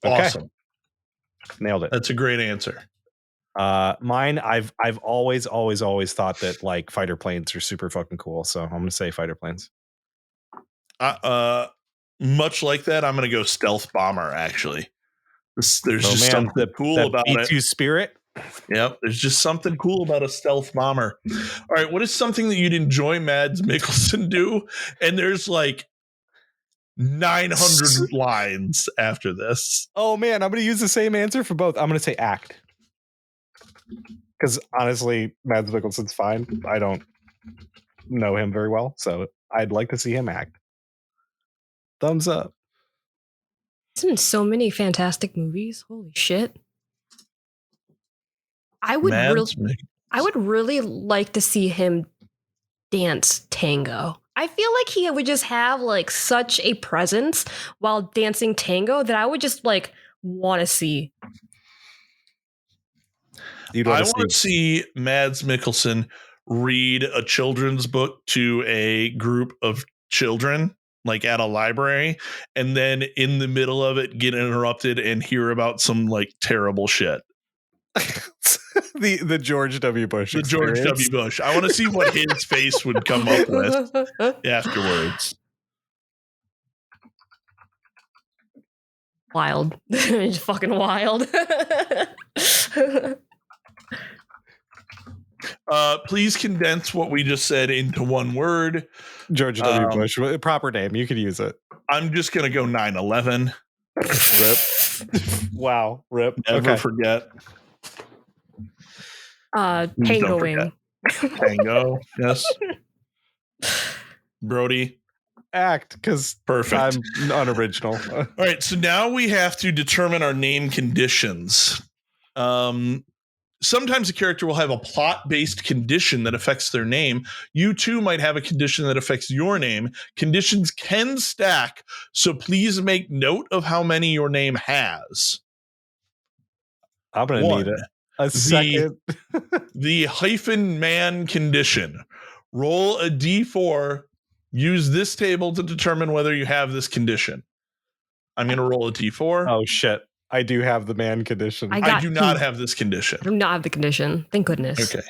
Speaker 2: Okay.
Speaker 1: Awesome.
Speaker 2: Nailed it.
Speaker 1: That's a great answer.
Speaker 2: Mine, I've always thought that like fighter planes are super fucking cool. So I'm gonna say fighter planes.
Speaker 1: Much like that, I'm gonna go stealth bomber. Actually, there's just something cool about it.
Speaker 2: B2 Spirit.
Speaker 1: Yep, there's just something cool about a stealth bomber. All right, what is something that you'd enjoy Mads Mikkelsen do? And there's like 900 lines after this.
Speaker 2: Oh man, I'm gonna use the same answer for both. I'm gonna say act. Because honestly, Mads Mikkelsen's fine. I don't know him very well, so I'd like to see him act. Thumbs up.
Speaker 3: He's in so many fantastic movies. Holy shit. I would really like to see him dance tango. I feel like he would just have like such a presence while dancing tango that I would just like want to see.
Speaker 1: I want to see Mads Mikkelsen read a children's book to a group of children, like at a library, and then in the middle of it get interrupted and hear about some like terrible shit.
Speaker 2: The George W. Bush
Speaker 1: The
Speaker 2: experience.
Speaker 1: George W. Bush. I want to see what his face would come up with afterwards.
Speaker 3: Wild. It's fucking wild.
Speaker 1: Please condense what we just said into one word.
Speaker 2: George W. Bush. Proper name. You could use it.
Speaker 1: I'm just going to go 9/11.
Speaker 2: Rip. Wow. Rip.
Speaker 1: Never forget.
Speaker 3: Tangoing.
Speaker 1: Tango. Yes. Brody.
Speaker 2: Act, because
Speaker 1: Perfect.
Speaker 2: I'm unoriginal.
Speaker 1: All right. So now we have to determine our name conditions. Sometimes a character will have a plot-based condition that affects their name. You too might have a condition that affects your name. Conditions can stack, so please make note of how many your name has.
Speaker 2: I'm going to need it. A second.
Speaker 1: The hyphen man condition. Roll a d4. Use this table to determine whether you have this condition. I'm going to roll a d4.
Speaker 2: Oh, shit. I do have the man condition.
Speaker 1: I do not have this condition.
Speaker 3: I do not have the condition. Thank goodness.
Speaker 1: Okay.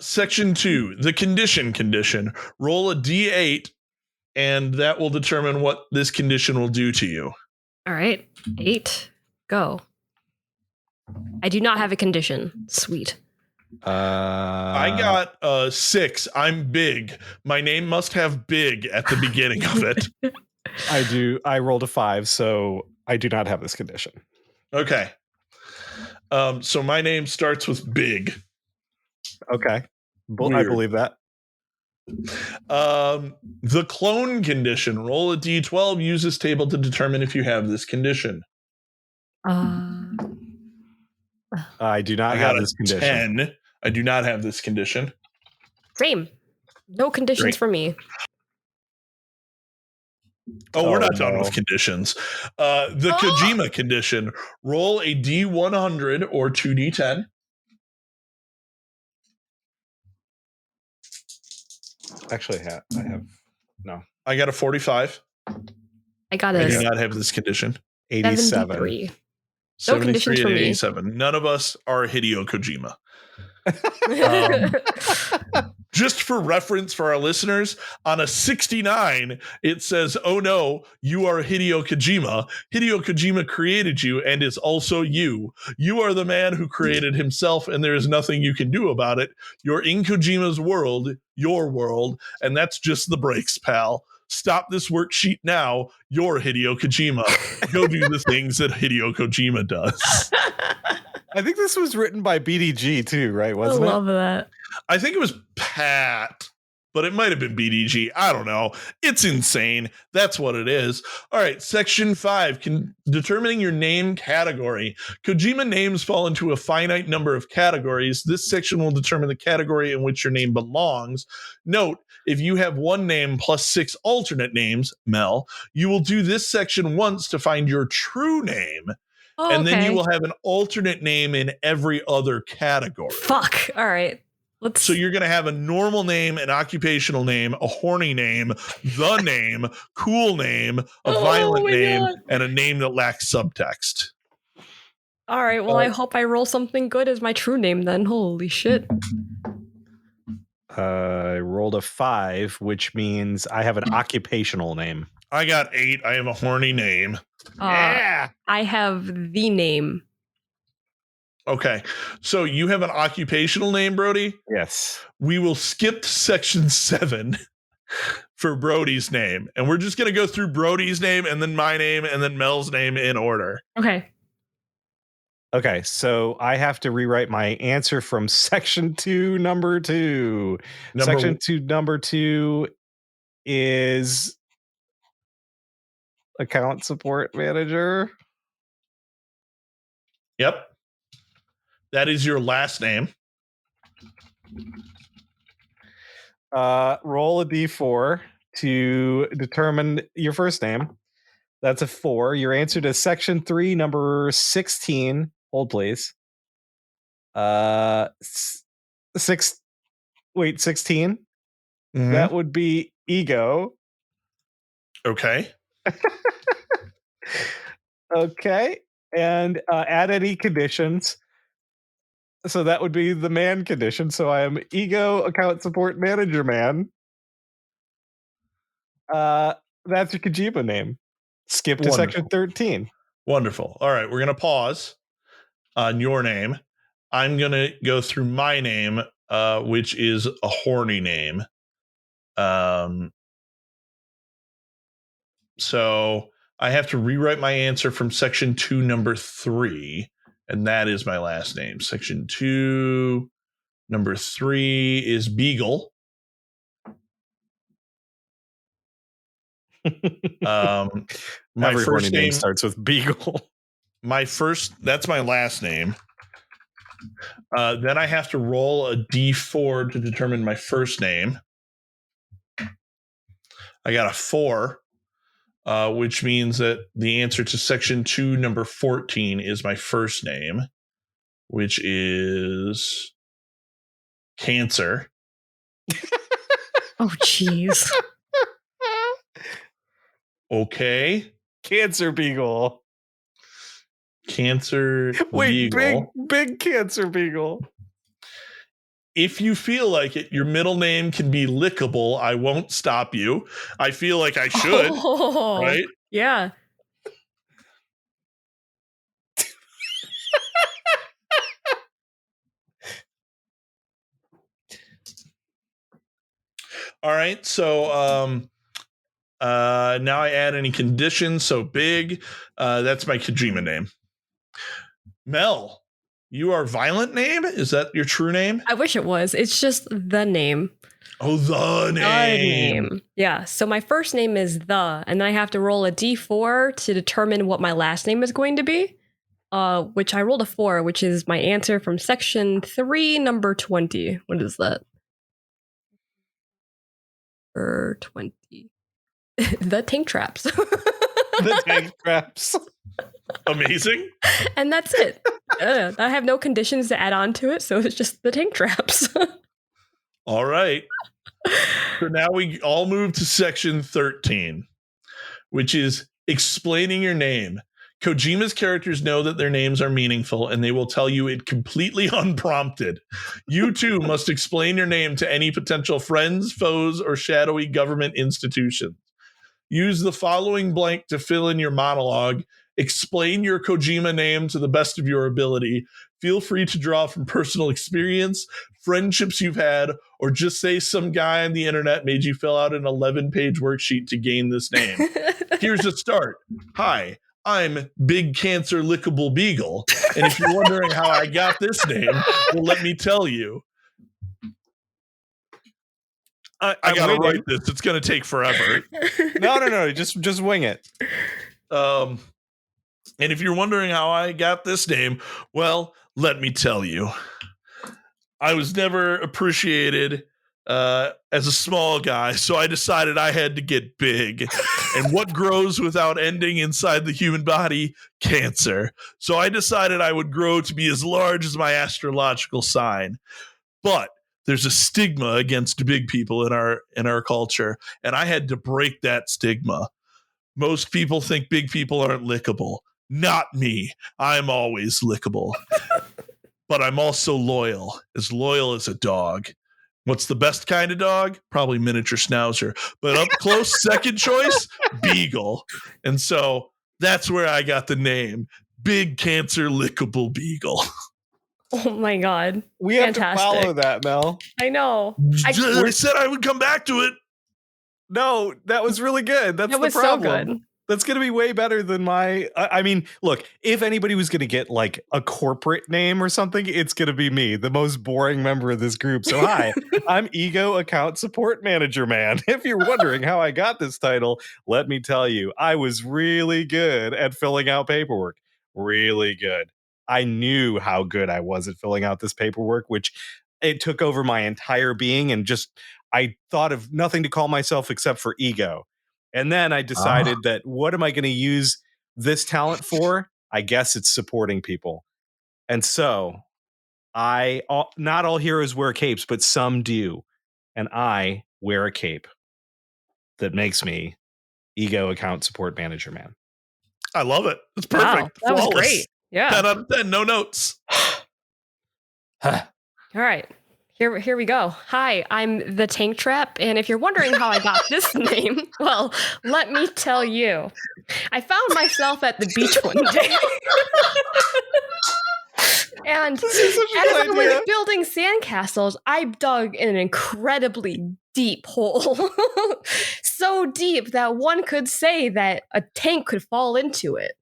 Speaker 1: Section 2, the condition. Roll a d8, and that will determine what this condition will do to you.
Speaker 3: All right. 8. Go. I do not have a condition. Sweet.
Speaker 1: I got 6. I'm big. My name must have big at the beginning of it.
Speaker 2: I do. I rolled a 5, so I do not have this condition.
Speaker 1: Okay. So my name starts with big.
Speaker 2: Okay. I believe that.
Speaker 1: The clone condition. Roll a d12. Use this table to determine if you have this condition.
Speaker 2: I do not have this condition.
Speaker 1: 10. I do not have this condition.
Speaker 3: Same. No conditions
Speaker 1: Great.
Speaker 3: for me.
Speaker 1: Oh, we're not done with conditions. The Kojima condition. Roll a d100 or 2d10.
Speaker 2: Actually, I have no.
Speaker 1: I got a 45.
Speaker 3: I got
Speaker 1: I
Speaker 3: a
Speaker 1: do not have this condition.
Speaker 2: 87.
Speaker 3: 73. No conditions for me.
Speaker 1: 87. None of us are Hideo Kojima. Just for reference for our listeners, on a 69, it says, "Oh no, you are Hideo Kojima. Hideo Kojima created you and is also you. You are the man who created himself, and there is nothing you can do about it. You're in Kojima's world, your world, and that's just the breaks, pal. Stop this worksheet now. You're Hideo Kojima. Go do the things that Hideo Kojima does."
Speaker 2: I think this was written by BDG too, right? Wasn't
Speaker 3: I love that.
Speaker 1: I think it was Pat, but it might have been BDG. I don't know. It's insane. That's what it is. All right. Section 5, determining your name category. Kojima names fall into a finite number of categories. This section will determine the category in which your name belongs. Note, if you have one name plus 6 alternate names, Mel, you will do this section once to find your true name.
Speaker 3: Oh,
Speaker 1: and then you will have an alternate name in every other category.
Speaker 3: Fuck. All right.
Speaker 1: So you're going to have a normal name, an occupational name, a horny name, the name, cool name, a violent name, and a name that lacks subtext.
Speaker 3: All right. Well, I hope I roll something good as my true name then. Holy shit.
Speaker 2: I rolled a 5, which means I have an occupational name.
Speaker 1: I got 8. I have a horny name.
Speaker 3: Yeah. I have the name.
Speaker 1: Okay. So you have an occupational name, Brody?
Speaker 2: Yes.
Speaker 1: We will skip section 7 for Brody's name. And we're just going to go through Brody's name and then my name and then Mel's name in order.
Speaker 3: Okay.
Speaker 2: Okay. So I have to rewrite my answer from section 2, number 2. Section 2, number 2 is account support manager.
Speaker 1: Yep. That is your last name.
Speaker 2: Roll a d4 to determine your first name. That's a 4. Your answer to section 3, number 16. Hold, please. 16.
Speaker 1: Mhm.
Speaker 2: That would be ego.
Speaker 1: Okay.
Speaker 2: Okay. And add any conditions. So that would be the man condition. So I am ego account support manager man. That's your Kojima name. Skip to section 13.
Speaker 1: Wonderful. All right, we're gonna pause on your name. I'm gonna go through my name, which is a horny name. So I have to rewrite my answer from section 2, number 3, and that is my last name. Section 2, number 3 is Beagle. My
Speaker 2: Every
Speaker 1: first
Speaker 2: name starts with Beagle.
Speaker 1: That's my last name. Then I have to roll a d4 to determine my first name. I got a 4, which means that the answer to section 2, number 14 is my first name, which is Cancer.
Speaker 3: Oh, jeez.
Speaker 1: Okay.
Speaker 2: Cancer Beagle.
Speaker 1: Cancer
Speaker 2: Wait,
Speaker 1: Beagle.
Speaker 2: big Cancer Beagle.
Speaker 1: If you feel like it, your middle name can be Lickable. I won't stop you. I feel like I should, right?
Speaker 3: Yeah.
Speaker 1: All right. So now I add any conditions. So big. That's my Kojima name. Mel, you are Violent name? Is that your true name?
Speaker 3: I wish it was. It's just the name.
Speaker 1: Oh, the name.
Speaker 3: The name. Yeah. So my first name is the, and then I have to roll a d4 to determine what my last name is going to be. Which I rolled a 4, which is my answer from section 3, number 20. What is that? 20. The tank traps.
Speaker 2: The tank traps.
Speaker 1: Amazing.
Speaker 3: And that's it. I have no conditions to add on to it, so it's just the tank traps.
Speaker 1: All right. So now we all move to section 13, which is explaining your name. Kojima's characters know that their names are meaningful, and they will tell you it completely unprompted. You too must explain your name to any potential friends, foes, or shadowy government institutions. Use the following blank to fill in your monologue. Explain your Kojima name to the best of your ability. Feel free to draw from personal experience, friendships you've had, or just say some guy on the internet made you fill out an 11-page worksheet to gain this name. Here's a start. Hi, I'm Big Cancer Lickable Beagle. And if you're wondering how I got this name, well, let me tell you. I gotta write this. It's gonna take forever.
Speaker 2: No. Just wing it.
Speaker 1: And if you're wondering how I got this name, well, let me tell you. I was never appreciated as a small guy, so I decided I had to get big. And what grows without ending inside the human body? Cancer. So I decided I would grow to be as large as my astrological sign. But there's a stigma against big people in our culture, and I had to break that stigma. Most people think big people aren't lickable. Not me. I'm always lickable. But I'm also loyal as a dog. What's the best kind of dog? Probably miniature schnauzer. But up close, second choice, beagle. And so that's where I got the name, Big Cancer Lickable Beagle.
Speaker 3: Oh my god.
Speaker 2: We have to follow that, Mel.
Speaker 3: I know.
Speaker 1: I said I would come back to it.
Speaker 2: No, that was really good. That's the problem.
Speaker 3: So good.
Speaker 2: That's going to be way better than my... I mean, look, if anybody was going to get like a corporate name or something, it's going to be me, the most boring member of this group. So hi, I'm Ego Account Support Manager Man. If you're wondering how I got this title, let me tell you, I was really good at filling out paperwork. Really good. I knew how good I was at filling out this paperwork, which it took over my entire being, and just I thought of nothing to call myself except for ego. And then I decided that what am I going to use this talent for? I guess it's supporting people. And so Not all heroes wear capes, but some do. And I wear a cape that makes me Ego Account Support Manager Man.
Speaker 1: I love it. It's
Speaker 3: Wow,
Speaker 1: perfect.
Speaker 3: that was
Speaker 1: Flawless.
Speaker 3: great. Yeah.
Speaker 1: 10 out of 10, no notes.
Speaker 3: All right. Here we go. Hi, I'm the Tank Trap, and if you're wondering how I got this name, well, let me tell you. I found myself at the beach one day. And as I was building sandcastles, I dug an incredibly deep hole. So deep that one could say that a tank could fall into it.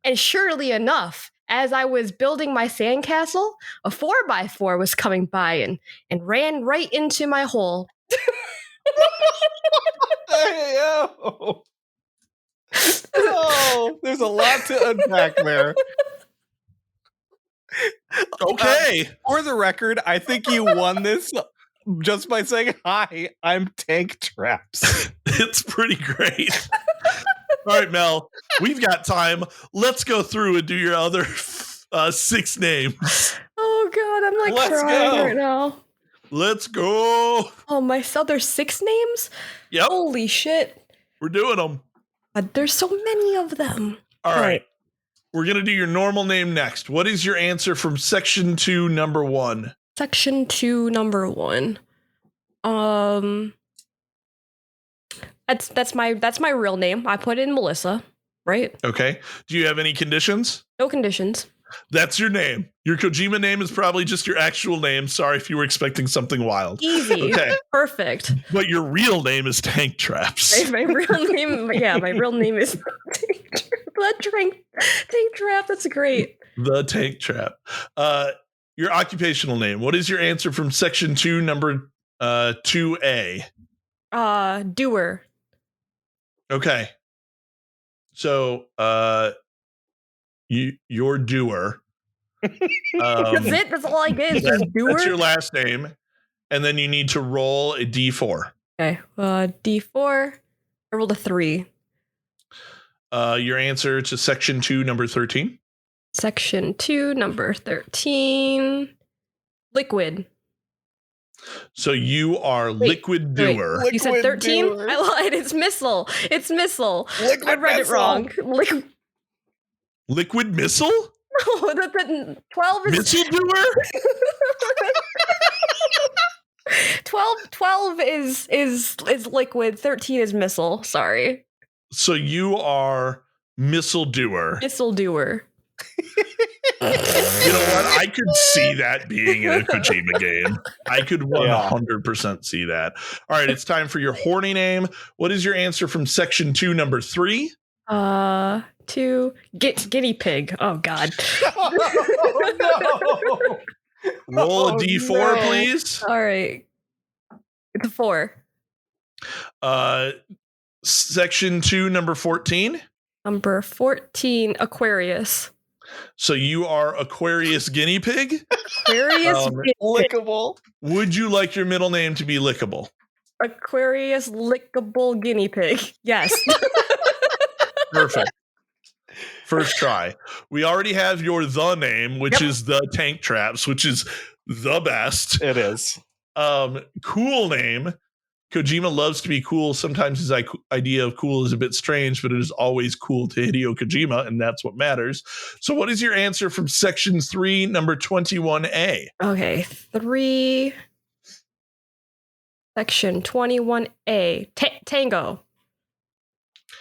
Speaker 3: And surely enough, as I was building my sandcastle, a 4x4 was coming by and ran right into my hole.
Speaker 2: Oh, there's a lot to unpack there.
Speaker 1: Okay.
Speaker 2: For the record, I think you won this just by saying, hi, I'm Tank Traps.
Speaker 1: It's pretty great. All right, Mel, we've got time. Let's go through and do your other 6 names.
Speaker 3: Oh, God, I'm like crying right now.
Speaker 1: Let's go.
Speaker 3: Oh, my other 6 names?
Speaker 1: Yep.
Speaker 3: Holy shit.
Speaker 1: We're doing them.
Speaker 3: But there's so many of them.
Speaker 1: All right. We're going to do your normal name next. What is your answer from section 2, number 1?
Speaker 3: Section 2, number 1. That's my real name. I put in Melissa, right?
Speaker 1: Okay. Do you have any conditions?
Speaker 3: No conditions.
Speaker 1: That's your name. Your Kojima name is probably just your actual name. Sorry if you were expecting something wild.
Speaker 3: Easy.
Speaker 1: Okay.
Speaker 3: Perfect.
Speaker 1: But your real name is Tank Traps.
Speaker 3: My real name, my real name is Tank Trap. That's great.
Speaker 1: The Tank Trap. Your occupational name. What is your answer from section 2, number 2A?
Speaker 3: Doer.
Speaker 1: Okay. So, you're doer.
Speaker 3: That's it. That's all I get. Is just doer.
Speaker 1: That's your last name, and then you need to roll a d4.
Speaker 3: Okay. D4. I rolled a 3.
Speaker 1: Your answer to section 2, number 13.
Speaker 3: Section 2, number 13. Liquid.
Speaker 1: So you are liquid doer.
Speaker 3: You said 13? I lied. It's missile. It's missile. I read it wrong.
Speaker 1: Liquid missile?
Speaker 3: No, the 12 is
Speaker 1: missile doer.
Speaker 3: 12 is liquid. 13 is missile. Sorry.
Speaker 1: So you are missile doer.
Speaker 3: Missile doer.
Speaker 1: You know what? I could see that being in a Kojima game. I could 100% see that. All right, it's time for your horny name. What is your answer from section 2, number 3?
Speaker 3: 2 guinea pig. Oh God.
Speaker 2: Oh, no.
Speaker 1: Roll a d4, please.
Speaker 3: All right. It's a 4.
Speaker 1: Section 2, number 14.
Speaker 3: Number 14, Aquarius.
Speaker 1: So you are Aquarius guinea pig?
Speaker 3: Aquarius
Speaker 2: lickable.
Speaker 1: Would you like your middle name to be lickable?
Speaker 3: Aquarius lickable guinea pig. Yes.
Speaker 1: Perfect. First try. We already have your the name, which is the Tank Traps, which is the best.
Speaker 2: It is.
Speaker 1: Cool name. Kojima loves to be cool. Sometimes his idea of cool is a bit strange, but it is always cool to Hideo Kojima, and that's what matters. So what is your answer from section 3, number 21A?
Speaker 3: Okay, 3. Section 21A. Tango.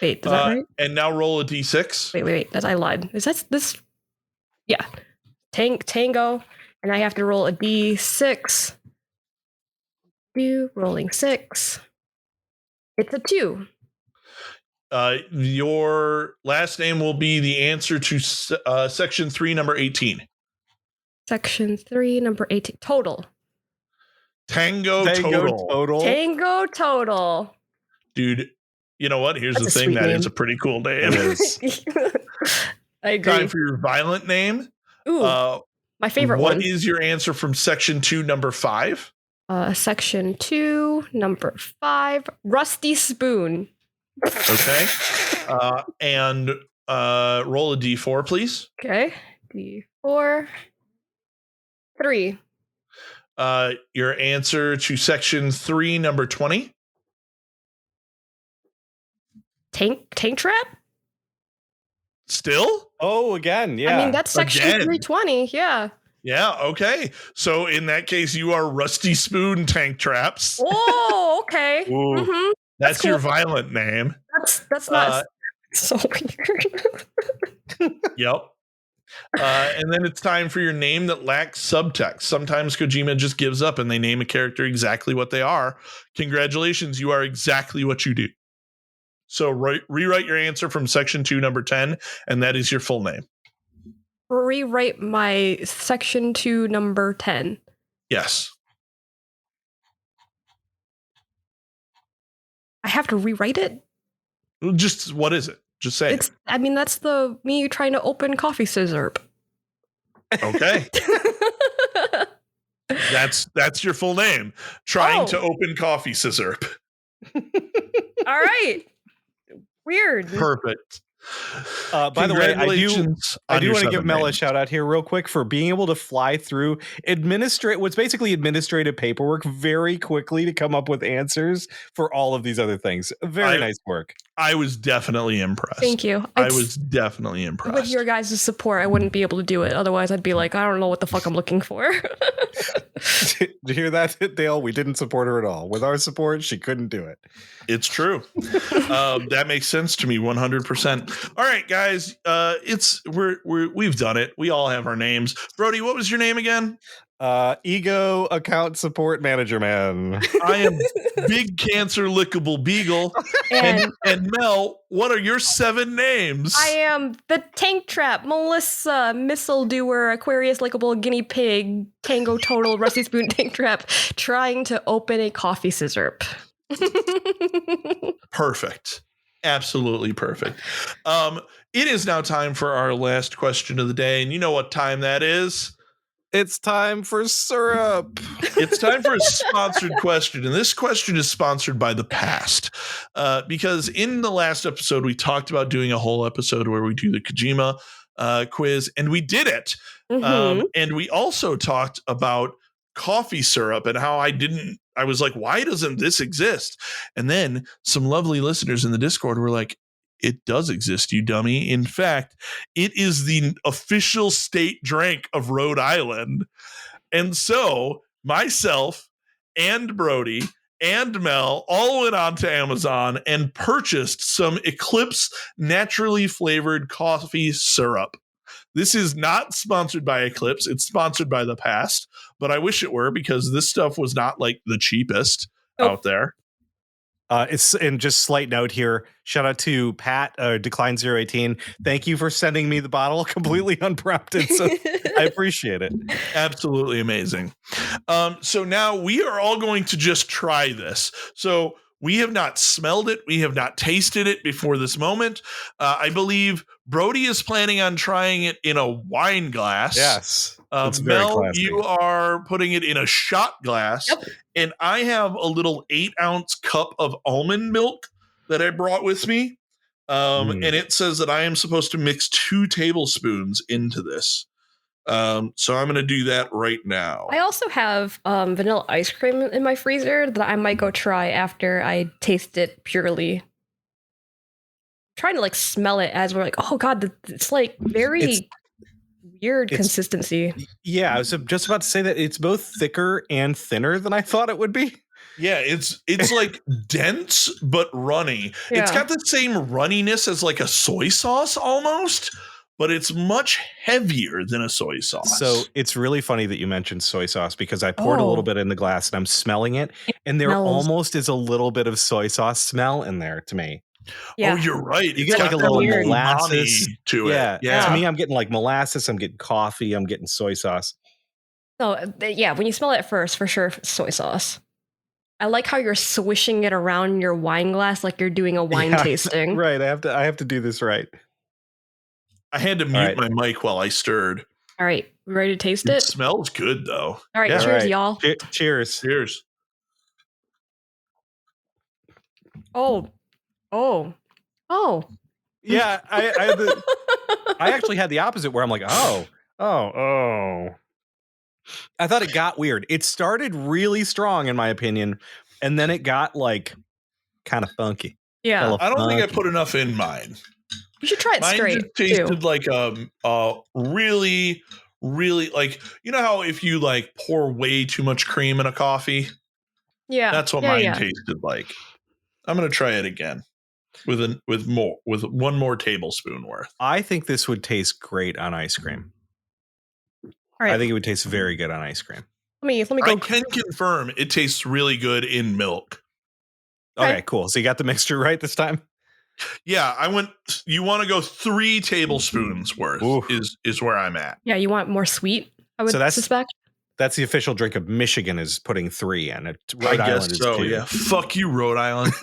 Speaker 3: Wait, is that right?
Speaker 1: And now roll a d6.
Speaker 3: Wait. I lied. Is that this? Yeah. Tango. And I have to roll a d6. Rolling 6. It's a 2.
Speaker 1: Your last name will be the answer to section 3, number 18.
Speaker 3: Section 3, number 18. Total.
Speaker 1: Tango total.
Speaker 3: Tango total.
Speaker 1: Dude, you know what? Here's
Speaker 3: That's
Speaker 1: the thing. That
Speaker 3: name.
Speaker 1: is a pretty cool name.
Speaker 2: It is.
Speaker 3: I agree.
Speaker 1: Time for your violent name.
Speaker 3: Ooh, my favorite one.
Speaker 1: What is your answer from section 2, number 5?
Speaker 3: Section 2, number 5, Rusty Spoon.
Speaker 1: Okay. And roll a d4, please.
Speaker 3: Okay. D4. 3.
Speaker 1: Your answer to section 3, number 20.
Speaker 3: Tank trap?
Speaker 1: Still?
Speaker 2: Oh, again, yeah.
Speaker 3: I mean, that's section
Speaker 1: Again.
Speaker 3: 320. Yeah.
Speaker 1: Yeah, okay. So in that case, you are Rusty Spoon Tank Traps.
Speaker 3: Oh, okay.
Speaker 2: Ooh.
Speaker 3: Mm-hmm.
Speaker 1: That's
Speaker 3: cool.
Speaker 1: your violent name.
Speaker 3: That's not so weird.
Speaker 1: Yep. And then it's time for your name that lacks subtext. Sometimes Kojima just gives up and they name a character exactly what they are. Congratulations, you are exactly what you do. So rewrite your answer from section 2, number 10, and that is your full name.
Speaker 3: Rewrite my section 2, number 10.
Speaker 1: Yes.
Speaker 3: I have to rewrite it?
Speaker 1: Just what is it? Just say it.
Speaker 3: I mean, that's me trying to open coffee scissor.
Speaker 1: Okay. That's your full name. Trying to open coffee scissor.
Speaker 3: All right. Weird.
Speaker 1: Perfect.
Speaker 2: By the way, I do want to give Mel a
Speaker 1: names.
Speaker 2: shout out here real quick for being able to fly through what's basically administrative paperwork very quickly to come up with answers for all of these other things. Very nice work.
Speaker 1: I was definitely impressed.
Speaker 3: Thank you.
Speaker 1: I was definitely impressed.
Speaker 3: With your guys' support, I wouldn't be able to do it. Otherwise, I'd be like, I don't know what the fuck I'm looking for.
Speaker 2: Did you hear that, Dale? We didn't support her at all. With our support, she couldn't do it.
Speaker 1: It's true. That makes sense to me 100%. All right, guys. We've done it. We all have our names. Brody, what was your name again?
Speaker 2: Ego Account Support Manager Man.
Speaker 1: I am Big Cancer Lickable Beagle. And Mel, what are your 7 names?
Speaker 3: I am the Tank Trap, Melissa, Missile Doer, Aquarius Lickable Guinea Pig, Tango Total, Rusty Spoon Tank Trap, trying to open a coffee scissor.
Speaker 1: Perfect. Absolutely perfect. It is now time for our last question of the day. And you know what time that is?
Speaker 2: It's time for syrup.
Speaker 1: It's time for a sponsored question. And this question is sponsored by the past. Because in the last episode, we talked about doing a whole episode where we do the Kojima quiz, and we did it.
Speaker 3: Mm-hmm.
Speaker 1: And we also talked about coffee syrup and how I was like, why doesn't this exist? And then some lovely listeners in the Discord were like, it does exist, you dummy. In fact, it is the official state drink of Rhode Island. And so myself and Brody and Mel all went on to Amazon and purchased some Eclipse naturally flavored coffee syrup. This is not sponsored by Eclipse. It's sponsored by the past, but I wish it were, because this stuff was not like the cheapest out there.
Speaker 2: And just slight note here, shout out to Pat, Decline 018. Thank you for sending me the bottle completely unprompted. So I appreciate it.
Speaker 1: Absolutely amazing. So now we are all going to just try this. So we have not smelled it. We have not tasted it before this moment. I believe Brody is planning on trying it in a wine glass.
Speaker 2: Yes.
Speaker 1: Mel, you are putting it in a shot glass.
Speaker 3: Yep.
Speaker 1: And I have a little 8-ounce cup of almond milk that I brought with me. And it says that I am supposed to mix 2 tablespoons into this. So I'm going to do that right now.
Speaker 3: I also have vanilla ice cream in my freezer that I might go try after I taste it purely. I'm trying to smell it as we're oh god, it's very weird consistency.
Speaker 2: Yeah, I was just about to say that it's both thicker and thinner than I thought it would be.
Speaker 1: Yeah, it's dense but runny.
Speaker 3: Yeah.
Speaker 1: It's got the same runniness as a soy sauce almost, but it's much heavier than a soy sauce.
Speaker 2: So it's really funny that you mentioned soy sauce, because I poured a little bit in the glass and I'm smelling it, and there almost is a little bit of soy sauce smell in there to me.
Speaker 3: Yeah.
Speaker 1: Oh, you're right.
Speaker 2: You get a little molasses
Speaker 1: to it.
Speaker 2: Yeah. To me, I'm getting molasses, I'm getting coffee, I'm getting soy sauce.
Speaker 3: So yeah, when you smell it first, for sure, soy sauce. I like how you're swishing it around your wine glass like you're doing a wine tasting.
Speaker 2: Right. I have to do this right.
Speaker 1: I had to mute my mic while I stirred.
Speaker 3: All right. We ready to taste it?
Speaker 1: It smells good, though.
Speaker 3: All right. Cheers, y'all.
Speaker 2: Cheers.
Speaker 1: Cheers.
Speaker 3: Oh.
Speaker 2: Yeah, I actually had the opposite, where I'm like, oh. I thought it got weird. It started really strong, in my opinion, and then it got like kind of funky.
Speaker 3: Yeah.
Speaker 2: Hella
Speaker 1: I don't think I
Speaker 2: funky.
Speaker 1: put enough in mine.
Speaker 3: You should try it
Speaker 1: Mine
Speaker 3: straight,
Speaker 1: just tasted
Speaker 3: too.
Speaker 1: like really, really like, you know how if you like pour way too much cream in a coffee?
Speaker 3: Yeah.
Speaker 1: That's what mine tasted like. I'm gonna try it again with one more tablespoon worth.
Speaker 2: I think this would taste great on ice cream.
Speaker 3: All right.
Speaker 2: I think it would taste very good on ice cream.
Speaker 3: Let me go.
Speaker 1: I can confirm it tastes really good in milk.
Speaker 2: Okay, cool. So you got the mixture right this time?
Speaker 1: Yeah, you want to go 3 tablespoons worth.
Speaker 2: Oof.
Speaker 1: is where I'm at.
Speaker 3: Yeah, you want more sweet, I would suspect.
Speaker 2: That's the official drink of Michigan is putting 3 in it.
Speaker 1: I guess so, yeah. Fuck you, Rhode Island.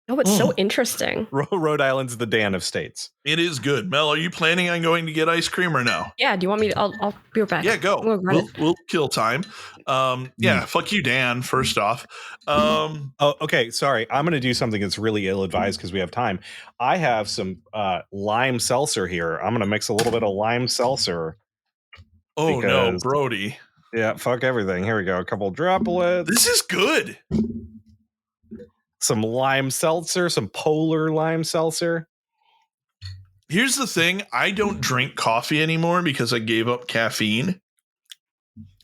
Speaker 3: Oh, it's so interesting.
Speaker 2: Rhode Island's the Dan of states.
Speaker 1: It is good. Mel, are you planning on going to get ice cream or no?
Speaker 3: Yeah, do you want me to? I'll be right back.
Speaker 1: Yeah, go. We'll kill time. Yeah, fuck you, Dan, first off.
Speaker 2: Oh, okay, sorry. I'm going to do something that's really ill-advised because we have time. I have some lime seltzer here. I'm going to mix a little bit of lime seltzer.
Speaker 1: Oh, no, Brody.
Speaker 2: Yeah, fuck everything. Here we go. A couple droplets.
Speaker 1: This is good.
Speaker 2: Some lime seltzer, some polar lime seltzer.
Speaker 1: Here's the thing. I don't drink coffee anymore because I gave up caffeine.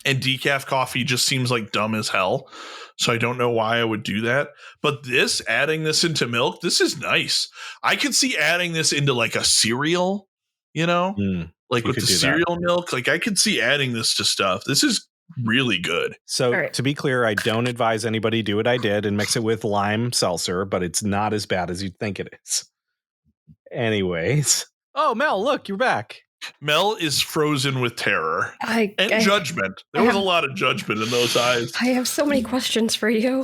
Speaker 1: And decaf coffee just seems like dumb as hell. So I don't know why I would do that. But adding this into milk, this is nice. I could see adding this into like a cereal, like with the cereal milk. Like I could see adding this to stuff. This is really good.
Speaker 2: So to be clear, I don't advise anybody do what I did and mix it with lime seltzer, but it's not as bad as you'd think it is. Anyways. Oh, Mel, look, you're back.
Speaker 1: Mel is frozen with terror and judgment. There was a lot of judgment in those eyes.
Speaker 3: I have so many questions for you.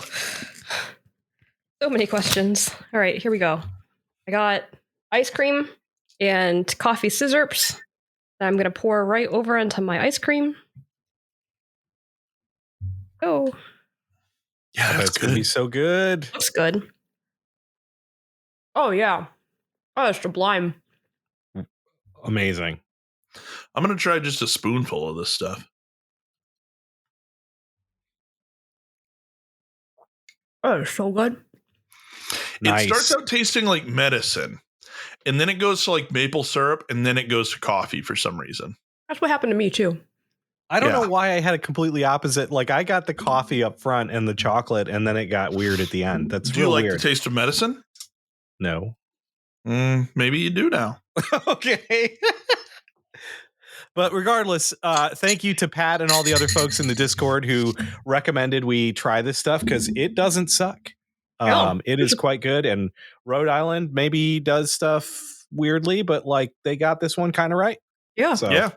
Speaker 3: So many questions. All right, here we go. I got ice cream and coffee scissors that I'm going to pour right over into my ice cream. Oh.
Speaker 1: Yeah, that's
Speaker 2: going to be so good.
Speaker 3: Looks good. Oh, yeah. Oh, it's sublime.
Speaker 2: Amazing.
Speaker 1: I'm going to try just a spoonful of this stuff.
Speaker 3: Oh, it's so good.
Speaker 1: Nice. It starts out tasting like medicine, and then it goes to like maple syrup, and then it goes to coffee for some reason.
Speaker 3: That's what happened to me, too.
Speaker 2: I don't know why I had a completely opposite. Like I got the coffee up front and the chocolate, and then it got weird at the end. That's
Speaker 1: do you like the taste of medicine?
Speaker 2: No.
Speaker 1: Maybe you do now.
Speaker 2: Okay. But regardless, thank you to Pat and all the other folks in the Discord who recommended we try this stuff because it doesn't suck. It is quite good. And Rhode Island maybe does stuff weirdly, but like they got this one kind of right.
Speaker 3: Yeah.
Speaker 1: So. Yeah.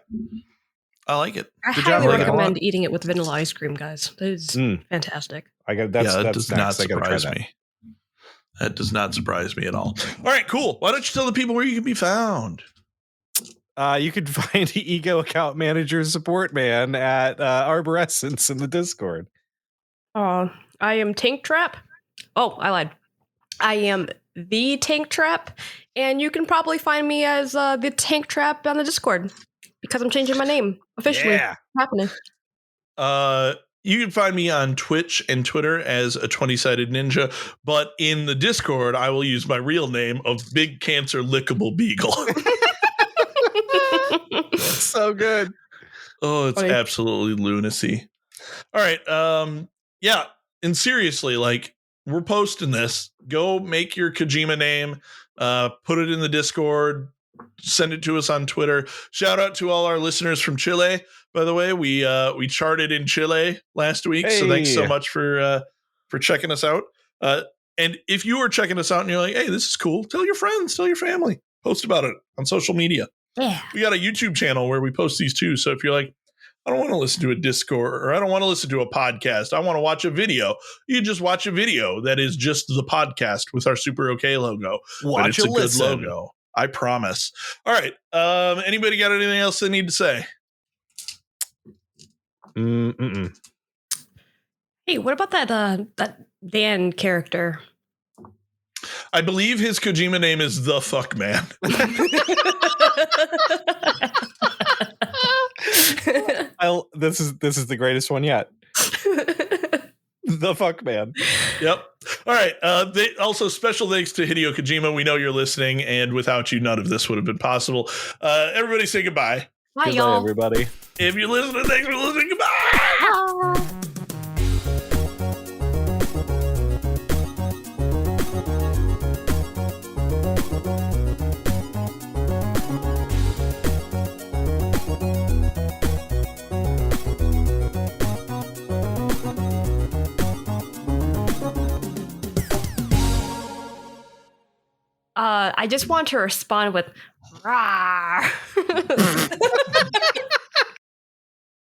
Speaker 1: I like it.
Speaker 3: I highly recommend eating it with vanilla ice cream, guys. It's fantastic.
Speaker 1: That does not surprise me. That does not surprise me at all. All right, cool. Why don't you tell the people where you can be found?
Speaker 2: You can find Ego Account Manager Support Man at Arborescence in the Discord.
Speaker 3: I am Tank Trap. Oh, I lied. I am the Tank Trap, and you can probably find me as the Tank Trap on the Discord because I'm changing my name officially.
Speaker 2: Yeah.
Speaker 3: Happening.
Speaker 1: You can find me on Twitch and Twitter as a 20-sided ninja, but in the Discord, I will use my real name of Big Cancer Lickable Beagle.
Speaker 2: So good.
Speaker 1: Oh, it's absolutely lunacy. All right. Yeah. And seriously, like we're posting this. Go make your Kojima name. Put it in the Discord. Send it to us on Twitter. Shout out to all our listeners from Chile. By the way, we charted in Chile last week. So thanks so much for checking us out. And if you are checking us out and you're like, hey, this is cool, tell your friends, tell your family, post about it on social media.
Speaker 3: Yeah.
Speaker 1: We got a YouTube channel where we post these too. So if you're like, I don't want to listen to a Discord or I don't want to listen to a podcast, I want to watch a video, you just watch a video that is just the podcast with our Super OK logo.
Speaker 2: Watch
Speaker 1: it's a good logo. I promise. All right. Anybody got anything else they need to say?
Speaker 3: Hey, what about that Dan character?
Speaker 1: I believe his Kojima name is The Fuck Man.
Speaker 2: This is the greatest one yet. The fuck man.
Speaker 1: Yep. All right. Also, special thanks to Hideo Kojima. We know you're listening, and without you, none of this would have been possible. Everybody say goodbye.
Speaker 3: Bye,
Speaker 2: Goodbye,
Speaker 3: y'all.
Speaker 2: everybody.
Speaker 1: If you're listening, thanks for listening. Goodbye.
Speaker 3: I just want to respond with "Rawr."